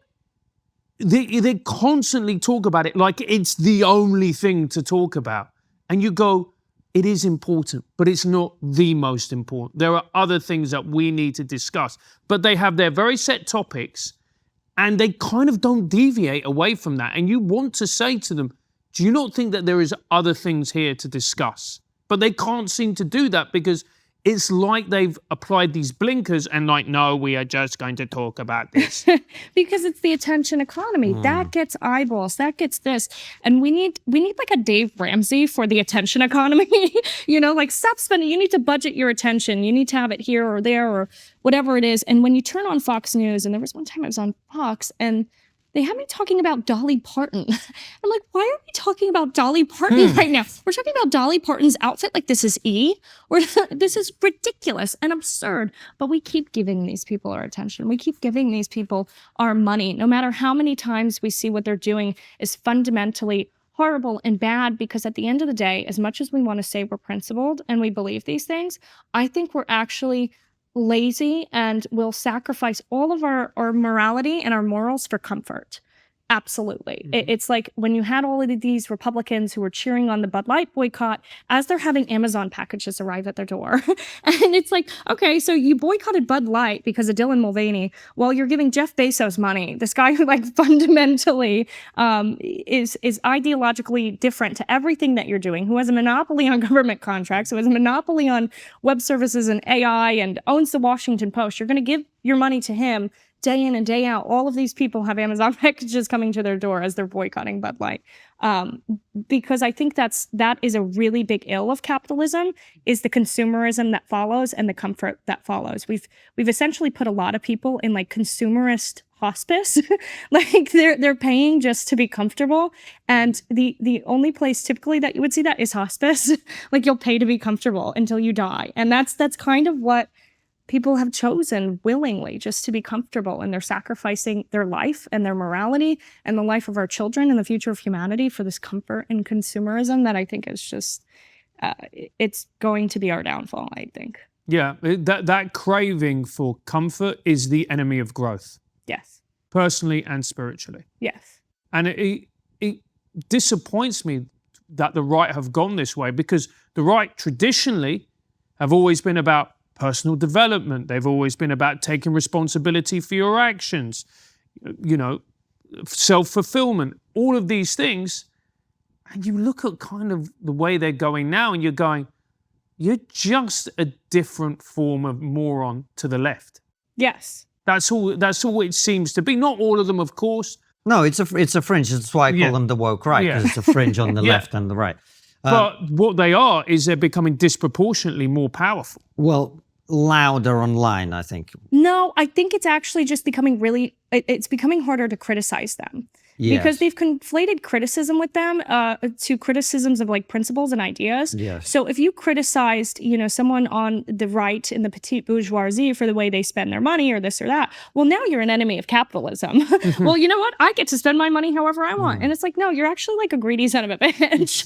they constantly talk about it like it's the only thing to talk about. And you go, it is important, but it's not the most important. There are other things that we need to discuss. But they have their very set topics, and they kind of don't deviate away from that. And you want to say to them, do you not think that there is other things here to discuss? But they can't seem to do that because it's like they've applied these blinkers and like, no, we are just going to talk about this. Because it's the attention economy. That gets eyeballs, that gets this. And we need like a Dave Ramsey for the attention economy. You know, like stop spending, you need to budget your attention. You need to have it here or there or whatever it is. And when you turn on Fox News, and there was one time I was on Fox and they had me talking about Dolly Parton. I'm like, why are we talking about Dolly Parton right now? We're talking about Dolly Parton's outfit like this is E. This is ridiculous and absurd. But we keep giving these people our attention. We keep giving these people our money. No matter how many times we see what they're doing is fundamentally horrible and bad, because at the end of the day, as much as we want to say we're principled and we believe these things, I think we're actually lazy and will sacrifice all of our morality and our morals for comfort. Absolutely. It's like when you had all of these Republicans who were cheering on the Bud Light boycott as they're having Amazon packages arrive at their door. And it's like, okay, so you boycotted Bud Light because of Dylan Mulvaney while you're giving Jeff Bezos money, this guy who like fundamentally is ideologically different to everything that you're doing, who has a monopoly on government contracts, who has a monopoly on web services and AI and owns the Washington Post. You're going to give your money to him day in and day out. All of these people have Amazon packages coming to their door as they're boycotting Bud Light. Because I think that is a really big ill of capitalism, is the consumerism that follows and the comfort that follows. We've essentially put a lot of people in like consumerist hospice. Like they're paying just to be comfortable. And the only place typically that you would see that is hospice. Like you'll pay to be comfortable until you die. And that's kind of what people have chosen willingly, just to be comfortable, and they're sacrificing their life and their morality and the life of our children and the future of humanity for this comfort and consumerism that I think is just, it's going to be our downfall, I think. Yeah, that craving for comfort is the enemy of growth. Yes. Personally and spiritually. Yes. And it disappoints me that the right have gone this way, because the right traditionally have always been about personal development. They've always been about taking responsibility for your actions, you know, self-fulfillment, all of these things. And you look at kind of the way they're going now and you're going, you're just a different form of moron to the left. Yes. That's all it seems to be. Not all of them, of course. No, it's a fringe. That's why I call them the woke right, because it's a fringe on the left and the right. But what they are is they're becoming disproportionately more powerful. Well, louder online, I think. No, I think it's actually just becoming it's becoming harder to criticize them. Yes. Because they've conflated criticism with them to criticisms of like principles and ideas. Yes. So if you criticized, you know, someone on the right in the petite bourgeoisie for the way they spend their money or this or that, well, now you're an enemy of capitalism. Well, you know what? I get to spend my money however I want. And it's like, no, you're actually like a greedy son of a bitch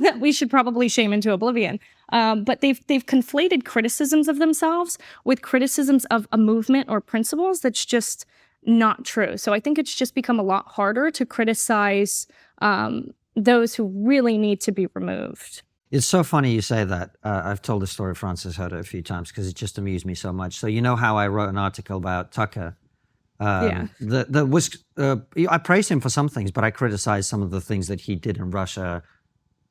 that we should probably shame into oblivion. But they've conflated criticisms of themselves with criticisms of a movement or principles that's just not true. So I think it's just become a lot harder to criticize those who really need to be removed. It's so funny you say that. I've told the story, Francis heard it a few times because it just amused me so much. So you know how I wrote an article about Tucker? I praised him for some things, but I criticized some of the things that he did in Russia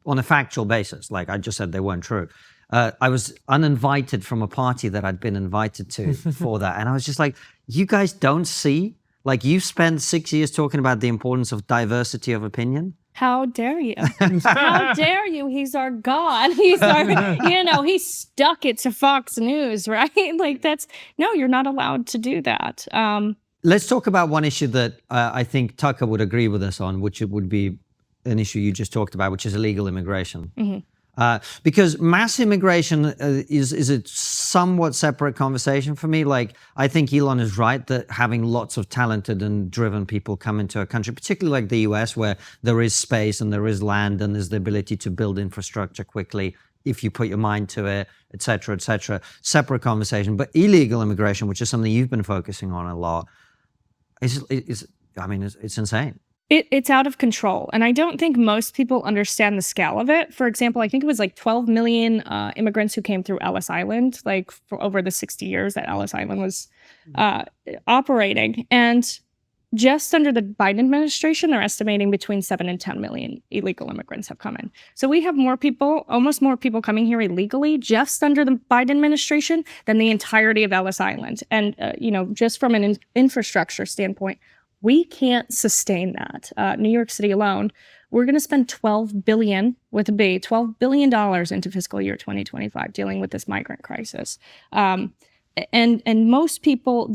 on a factual basis. Like I just said they weren't true. I was uninvited from a party that I'd been invited to for that. And I was just like, you guys don't see? Like you spent 6 years talking about the importance of diversity of opinion. How dare you? How dare you? He's our God. He's our, you know, he stuck it to Fox News, right? Like no, you're not allowed to do that. Let's talk about one issue that I think Tucker would agree with us on, which it would be an issue you just talked about, which is illegal immigration. Mm-hmm. Because mass immigration is a somewhat separate conversation for me. Like, I think Elon is right that having lots of talented and driven people come into a country, particularly like the US, where there is space and there is land and there's the ability to build infrastructure quickly, if you put your mind to it, et cetera, separate conversation. But illegal immigration, which is something you've been focusing on a lot, it's insane. It's out of control. And I don't think most people understand the scale of it. For example, I think it was like 12 million immigrants who came through Ellis Island, like for over the 60 years that Ellis Island was operating. And just under the Biden administration, they're estimating between 7 and 10 million illegal immigrants have come in. So we have more people, almost more people coming here illegally just under the Biden administration than the entirety of Ellis Island. And, just from an infrastructure standpoint, we can't sustain that. New York City alone, we're going to spend $12 billion into fiscal year 2025 dealing with this migrant crisis. And most people,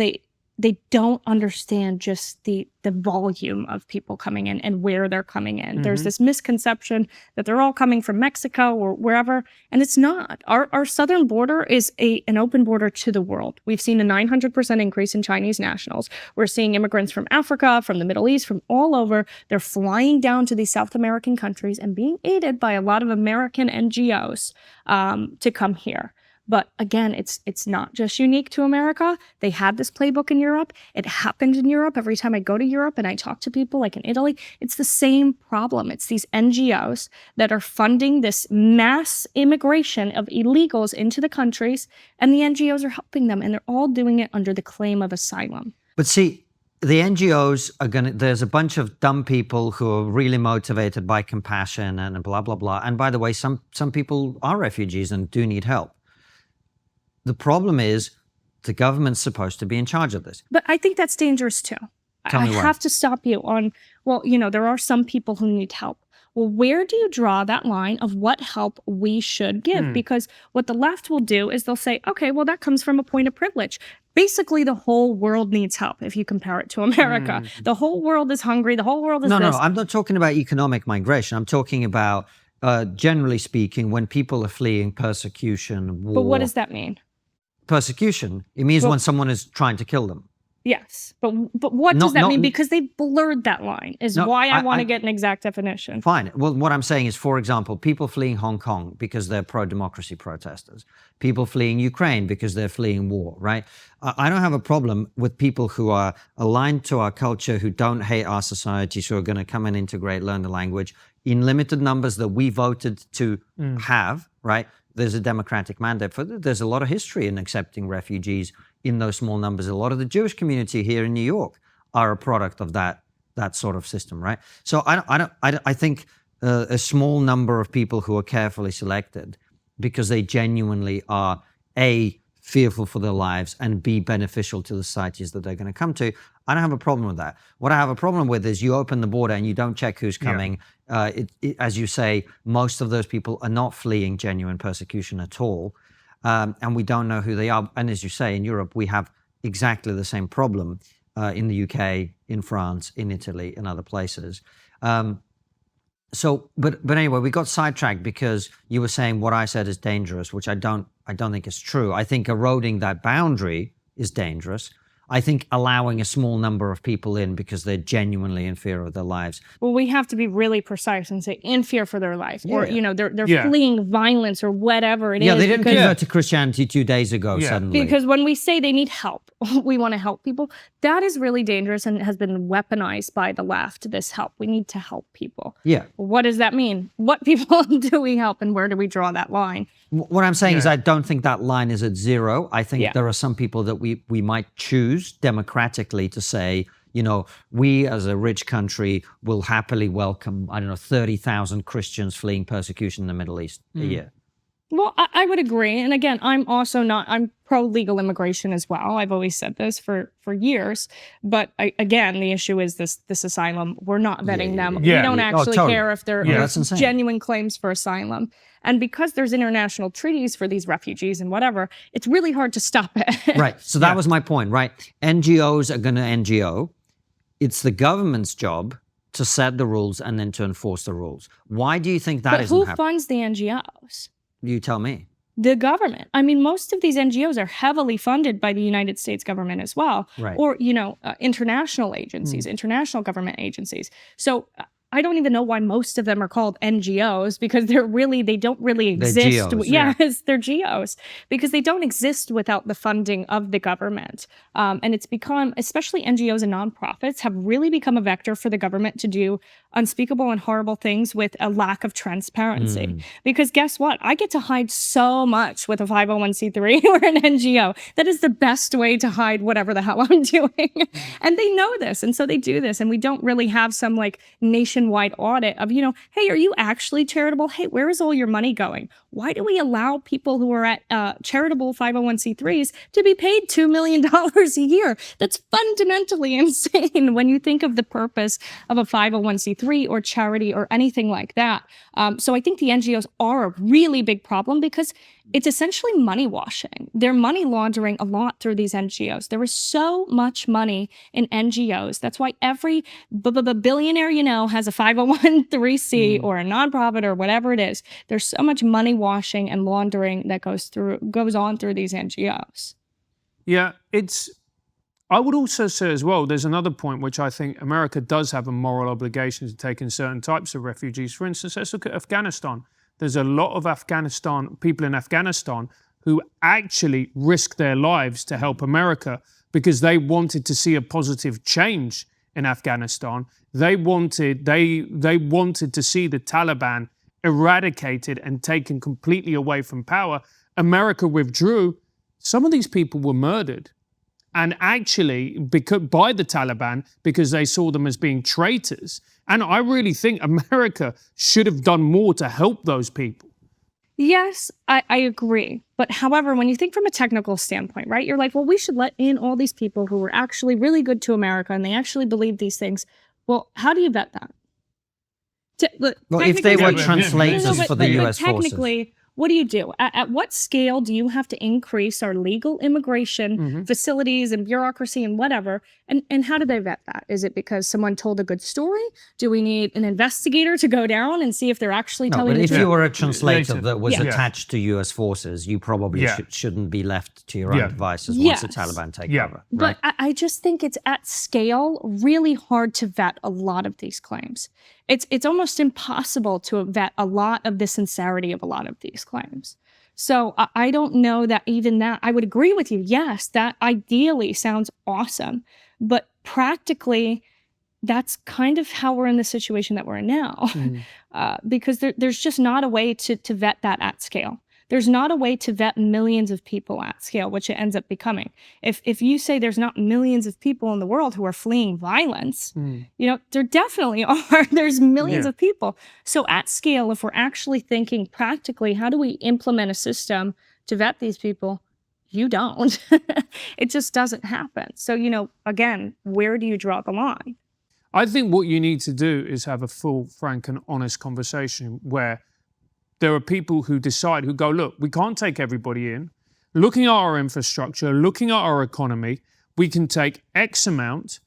they don't understand just the volume of people coming in and where they're coming in. Mm-hmm. There's this misconception that they're all coming from Mexico or wherever, and it's not. Our southern border is an open border to the world. We've seen a 900% increase in Chinese nationals. We're seeing immigrants from Africa, from the Middle East, from all over. They're flying down to these South American countries and being aided by a lot of American NGOs to come here. But again, it's not just unique to America. They had this playbook in Europe. It happened in Europe. Every time I go to Europe and I talk to people like in Italy, it's the same problem. It's these NGOs that are funding this mass immigration of illegals into the countries, and the NGOs are helping them, and they're all doing it under the claim of asylum. But see, the NGOs there's a bunch of dumb people who are really motivated by compassion and blah, blah, blah. And by the way, some people are refugees and do need help. The problem is the government's supposed to be in charge of this. But I think that's dangerous too. I have to stop you on, there are some people who need help. Well, where do you draw that line of what help we should give? Because what the left will do is they'll say, okay, well, that comes from a point of privilege. Basically, the whole world needs help if you compare it to America. The whole world is hungry. The whole world is No, I'm not talking about economic migration. I'm talking about, generally speaking, when people are fleeing persecution, war. But what does that mean? Persecution. It means when someone is trying to kill them. Yes, but what does that mean? Because they blurred that line is why I want to get an exact definition. Fine. Well, what I'm saying is, for example, people fleeing Hong Kong because they're pro-democracy protesters. People fleeing Ukraine because they're fleeing war, right? I don't have a problem with people who are aligned to our culture, who don't hate our societies, who are going to come and integrate, learn the language in limited numbers that we voted to have, right? There's a democratic mandate for that. There's a lot of history in accepting refugees in those small numbers. A lot of the Jewish community here in New York are a product of that sort of system, right? So I think a small number of people who are carefully selected because they genuinely are A, fearful for their lives, and B, beneficial to the societies that they're going to come to. I don't have a problem with that. What I have a problem with is you open the border and you don't check who's coming. As you say, most of those people are not fleeing genuine persecution at all. And we don't know who they are. And as you say, in Europe, we have exactly the same problem in the UK, in France, in Italy, and other places. But anyway, we got sidetracked because you were saying what I said is dangerous, which I don't think is true. I think eroding that boundary is dangerous. I think allowing a small number of people in because they're genuinely in fear of their lives. Well, we have to be really precise and say in fear for their life, or they're fleeing violence or whatever it is. Yeah, they didn't convert to Christianity 2 days ago suddenly. Because when we say they need help, we want to help people. That is really dangerous and has been weaponized by the left. This help, we need to help people. Yeah. What does that mean? What people do we help, and where do we draw that line? What I'm saying is I don't think that line is at zero. I think there are some people that we might choose democratically to say, we as a rich country will happily welcome, 30,000 Christians fleeing persecution in the Middle East a year. Well, I would agree. And again, I'm pro-legal immigration as well. I've always said this for years. But again, the issue is this asylum. We're not vetting them. We don't actually care if they're genuine claims for asylum. And because there's international treaties for these refugees and whatever, it's really hard to stop it. Right. So that was my point, right? NGOs are going to NGO. It's the government's job to set the rules and then to enforce the rules. Why do you think that isn't happening? But who funds the NGOs? You tell me. The government. I mean, most of these NGOs are heavily funded by the United States government as well. Right. Or, international agencies, international government agencies. So I don't even know why most of them are called NGOs, because they don't really exist. geos, Yes, they're geos, because they don't exist without the funding of the government. And it's become, especially NGOs and nonprofits, have really become a vector for the government to do unspeakable and horrible things with a lack of transparency. Because guess what? I get to hide so much with a 501c3 or an NGO. That is the best way to hide whatever the hell I'm doing. And they know this. And so they do this. And we don't really have some like nationwide audit of, hey, are you actually charitable? Hey, where is all your money going? Why do we allow people who are at charitable 501c3s to be paid $2 million a year? That's fundamentally insane when you think of the purpose of a 501c3 or charity or anything like that. So I think the NGOs are a really big problem because it's essentially money washing. They're money laundering a lot through these NGOs. There is so much money in NGOs. That's why every billionaire has a 501c3 or a nonprofit or whatever it is. There's so much money washing and laundering that goes on through these NGOs. Yeah, I would also say as well, there's another point which I think America does have a moral obligation to take in certain types of refugees. For instance, let's look at Afghanistan. There's a lot of people in Afghanistan who actually risk their lives to help America because they wanted to see a positive change in Afghanistan. They wanted to see the Taliban eradicated and taken completely away from power. America withdrew. Some of these people were murdered. And actually, by the Taliban, because they saw them as being traitors. And I really think America should have done more to help those people. Yes, I agree. But however, when you think from a technical standpoint, right, you're like, well, we should let in all these people who were actually really good to America and they actually believe these things. Well, how do you vet that? Well, if they were translators for the US forces. Technically, what do you do? At what scale do you have to increase our legal immigration facilities and bureaucracy and whatever? And how do they vet that? Is it because someone told a good story? Do we need an investigator to go down and see if they're actually telling the truth? But if you were a translator that was attached to US forces, you probably shouldn't be left to your own devices once the Taliban take over. Right? But I just think it's at scale really hard to vet a lot of these claims. It's almost impossible to vet a lot of the sincerity of a lot of these claims. So I don't know that even that, I would agree with you. Yes, that ideally sounds awesome. But practically, that's kind of how we're in the situation that we're in now. Because there's just not a way to vet that at scale. There's not a way to vet millions of people at scale, which it ends up becoming. If you say there's not millions of people in the world who are fleeing violence, there definitely are. There's millions of people. So at scale, if we're actually thinking practically, how do we implement a system to vet these people? You don't. It just doesn't happen. So, again, where do you draw the line? I think what you need to do is have a full, frank and honest conversation where there are people who go, look, we can't take everybody in. Looking at our infrastructure, looking at our economy, we can take X amount,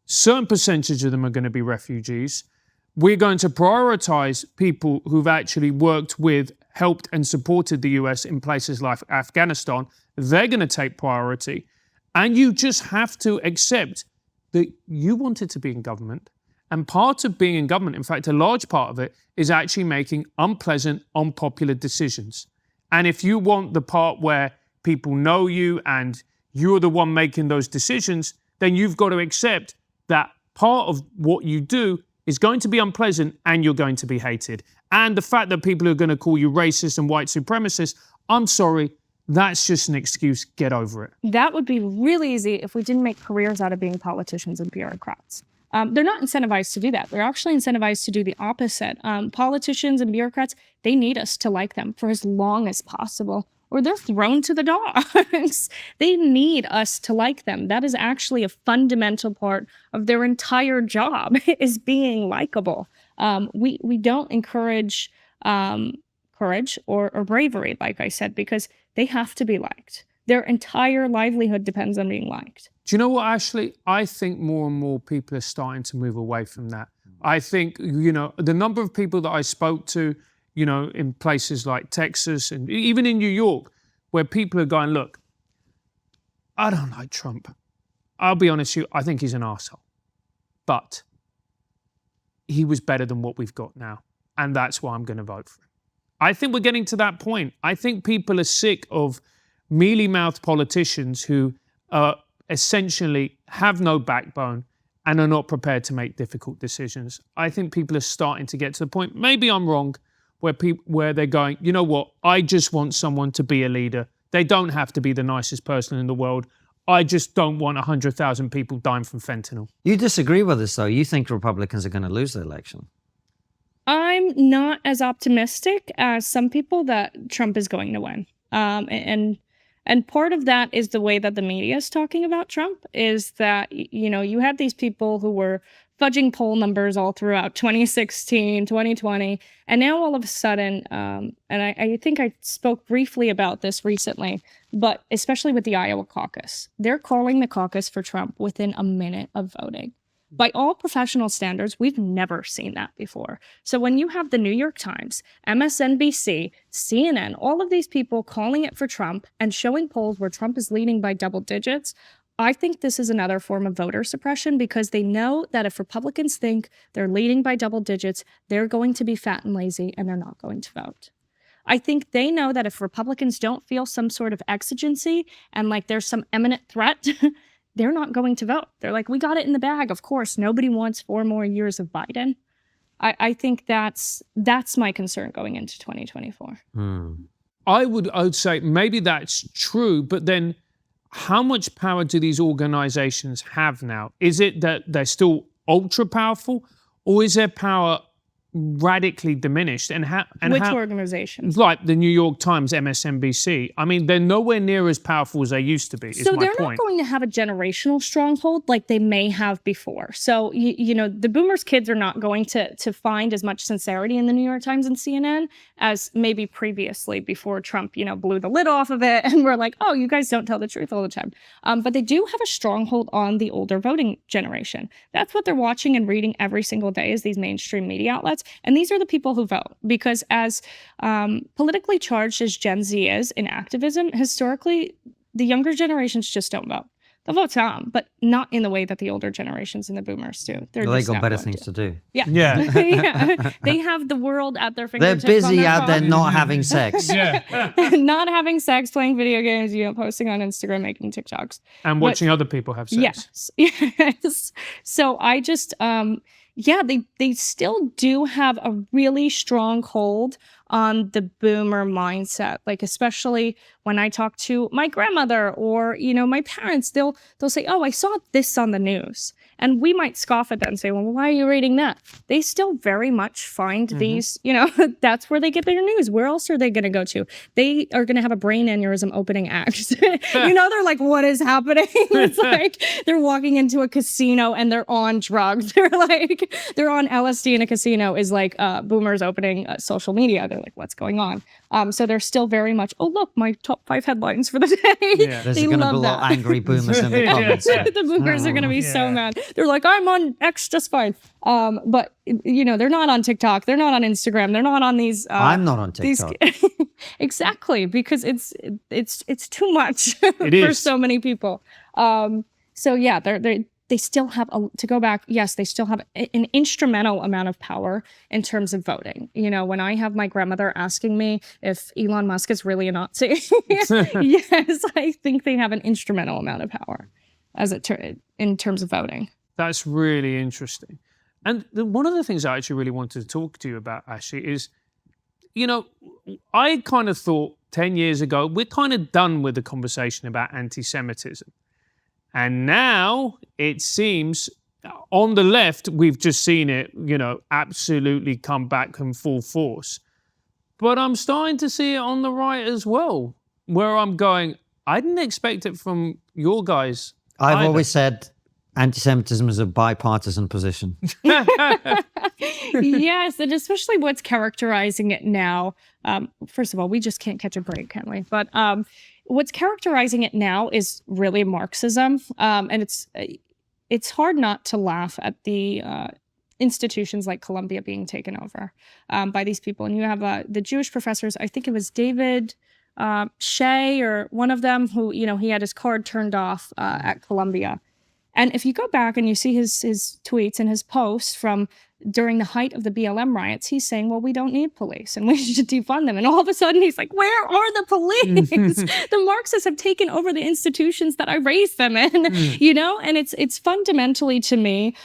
certain percentage of them are going to be refugees. We're going to prioritize people who've actually worked with, helped and supported the US in places like Afghanistan. They're going to take priority. And you just have to accept that you wanted to be in government. And part of being in government, in fact, a large part of it, is actually making unpleasant, unpopular decisions. And if you want the part where people know you and you're the one making those decisions, then you've got to accept that part of what you do is going to be unpleasant and you're going to be hated. And the fact that people are going to call you racist and white supremacist, I'm sorry, that's just an excuse. Get over it. That would be really easy if we didn't make careers out of being politicians and bureaucrats. They're not incentivized to do that. They're actually incentivized to do the opposite. Politicians and bureaucrats, they need us to like them for as long as possible, or they're thrown to the dogs. They need us to like them. That is actually a fundamental part of their entire job, is being likable. We don't encourage courage or bravery, like I said, because they have to be liked. Their entire livelihood depends on being liked. Do you know what, Ashley? I think more and more people are starting to move away from that. I think, the number of people that I spoke to, in places like Texas and even in New York, where people are going, look, I don't like Trump. I'll be honest with you, I think he's an arsehole. But he was better than what we've got now. And that's why I'm going to vote for him. I think we're getting to that point. I think people are sick of mealy-mouthed politicians who essentially have no backbone and are not prepared to make difficult decisions. I think people are starting to get to the point, maybe I'm wrong, where they're going, you know what, I just want someone to be a leader. They don't have to be the nicest person in the world. I just don't want 100,000 people dying from fentanyl. You disagree with this, though. You think Republicans are going to lose the election. I'm not as optimistic as some people that Trump is going to win. And part of that is the way that the media is talking about Trump, is that, you know, you had these people who were fudging poll numbers all throughout 2016, 2020, and now all of a sudden, and I think I spoke briefly about this recently, but especially with the Iowa caucus, they're calling the caucus for Trump within a minute of voting. By all professional standards, we've never seen that before. So when you have the New York Times, MSNBC, CNN, all of these people calling it for Trump and showing polls where Trump is leading by double digits, I think this is another form of voter suppression, because they know that if Republicans think they're leading by double digits, they're going to be fat and lazy and they're not going to vote. I think they know that if Republicans don't feel some sort of exigency and like there's some imminent threat, they're not going to vote. They're like, we got it in the bag. Of course, nobody wants 4 more years of Biden. I think that's my concern going into 2024. I would say maybe that's true, but then how much power do these organizations have now? Is it that they're still ultra powerful, or is their power radically diminished? And Which organizations? Like the New York Times, MSNBC. I mean, they're nowhere near as powerful as they used to be. So they're not going to have a generational stronghold like they may have before. So, you know, the boomers' kids are not going to find as much sincerity in the New York Times and CNN as maybe previously, before Trump, you know, blew the lid off of it and we're like, oh, you guys don't tell the truth all the time. But they do have a stronghold on the older voting generation. That's what they're watching and reading every single day, is these mainstream media outlets. And these are the people who vote, because as politically charged as Gen Z is in activism, historically, the younger generations just don't vote. They'll vote some, but not in the way that the older generations and the boomers do. They got better things to do. Yeah. Yeah. They have the world at their fingertips. They're busy out there not having sex. Not having sex, playing video games, you know, posting on Instagram, making TikToks. And watching other people have sex. Yes. So I just, they still do have a really strong hold on the boomer mindset. Like, especially when I talk to my grandmother or, you know, my parents, they'll say, oh, I saw this on the news. And we might scoff at that and say, well, why are you reading that? They still very much find these, you know, that's where they get their news. Where else are they going to go to? They are going to have a brain aneurysm opening acts. You know, they're like, what is happening? It's like they're walking into a casino and they're on drugs. They're on LSD in a casino, is like boomers opening social media. They're like, what's going on? So they're still very much, oh, look, my top 5 headlines for the day. Yeah. There's going to be a lot of angry boomers in the comments. The boomers are going to be so mad. They're like, I'm on X just fine. But, you know, they're not on TikTok. They're not on Instagram. They're not on these. I'm not on TikTok. Exactly, because it's too much for so many people. So yeah, they still have, to go back, yes, they still have an instrumental amount of power in terms of voting. You know, when I have my grandmother asking me if Elon Musk is really a Nazi, yes, I think they have an instrumental amount of power in terms of voting. That's really interesting. And one of the things I actually really wanted to talk to you about, Ashley, is, you know, I kind of thought 10 years ago, we're kind of done with the conversation about anti-Semitism. And now it seems on the left, we've just seen it, you know, absolutely come back in full force. But I'm starting to see it on the right as well, where I'm going, I didn't expect it from your guys. I've always said anti-Semitism is a bipartisan position. Yes, and especially what's characterizing it now. First of all, we just can't catch a break, can we? But what's characterizing it now is really Marxism, and it's hard not to laugh at the institutions like Columbia being taken over by these people. And you have the Jewish professors, I think it was David Shea or one of them, who, you know, he had his card turned off at Columbia. And if you go back and you see his tweets and his posts from during the height of the BLM riots, he's saying, well, we don't need police and we should defund them. And all of a sudden he's like, where are the police? The Marxists have taken over the institutions that I raised them in, you know? And it's fundamentally to me,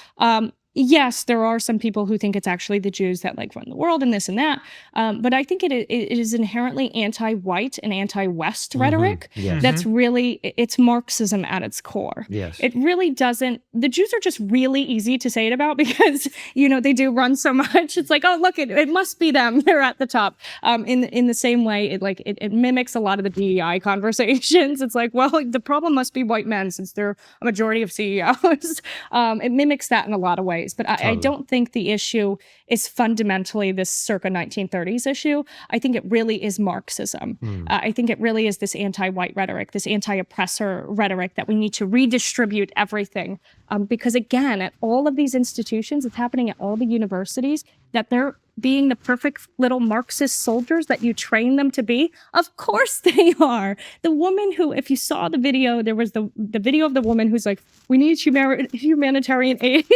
yes, there are some people who think it's actually the Jews that like run the world and this and that. But I think it is inherently anti-white and anti-West rhetoric. Yes. That's really, it's Marxism at its core. Yes. It really doesn't, the Jews are just really easy to say it about because, you know, they do run so much. It's like, oh, look, it must be them. They're at the top. In the same way, it mimics a lot of the DEI conversations. It's like, well, the problem must be white men since they're a majority of CEOs. It mimics that in a lot of ways. But I don't think the issue is fundamentally this circa 1930s issue. I think it really is Marxism. I think it really is this anti-white rhetoric, this anti-oppressor rhetoric that we need to redistribute everything. Because again, at all of these institutions, it's happening at all the universities, that they're being the perfect little Marxist soldiers that you train them to be. Of course they are. The woman who, if you saw the video, there was the video of the woman who's like, we need humanitarian aid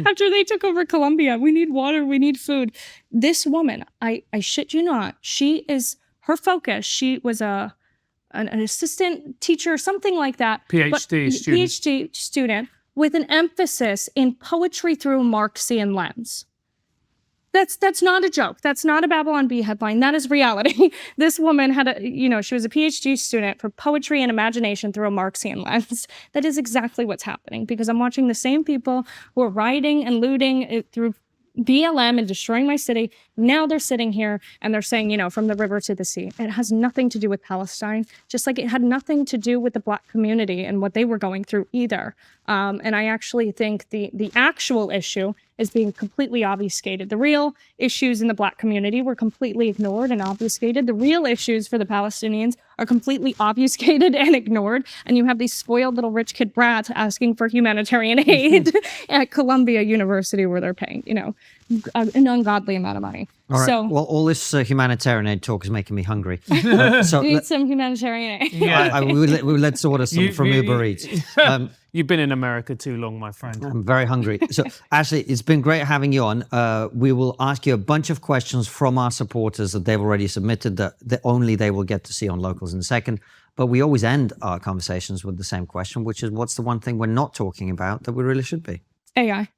after they took over Colombia. We need water, we need food. This woman, I shit you not, she is, her focus, she was an assistant teacher, something like that. PhD student with an emphasis in poetry through a Marxian lens. That's not a joke. That's not a Babylon Bee headline. That is reality. This woman had she was a PhD student for poetry and imagination through a Marxian lens. That is exactly what's happening because I'm watching the same people who are rioting and looting through BLM and destroying my city. Now they're sitting here and they're saying, from the river to the sea. It has nothing to do with Palestine, just like it had nothing to do with the Black community and what they were going through either. And I actually think the actual issue is being completely obfuscated. The real issues in the Black community were completely ignored and obfuscated. The real issues for the Palestinians are completely obfuscated and ignored. And you have these spoiled little rich kid brats asking for humanitarian aid at Columbia University where they're paying, an ungodly amount of money. All right. So, well, all this humanitarian aid talk is making me hungry. So need some humanitarian aid. Let's order some from Uber Eats. You've been in America too long, my friend. I'm very hungry. So, Ashley, it's been great having you on. We will ask you a bunch of questions from our supporters that they've already submitted that only they will get to see on Locals in a second. But we always end our conversations with the same question, which is, what's the one thing we're not talking about that we really should be? AI.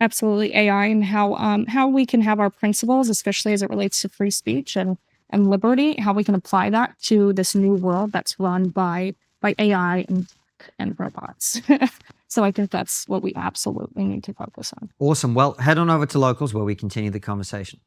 Absolutely, AI, and how we can have our principles, especially as it relates to free speech and liberty, how we can apply that to this new world that's run by AI and robots. So I think that's what we absolutely need to focus on. Awesome. Well, head on over to Locals where we continue the conversation.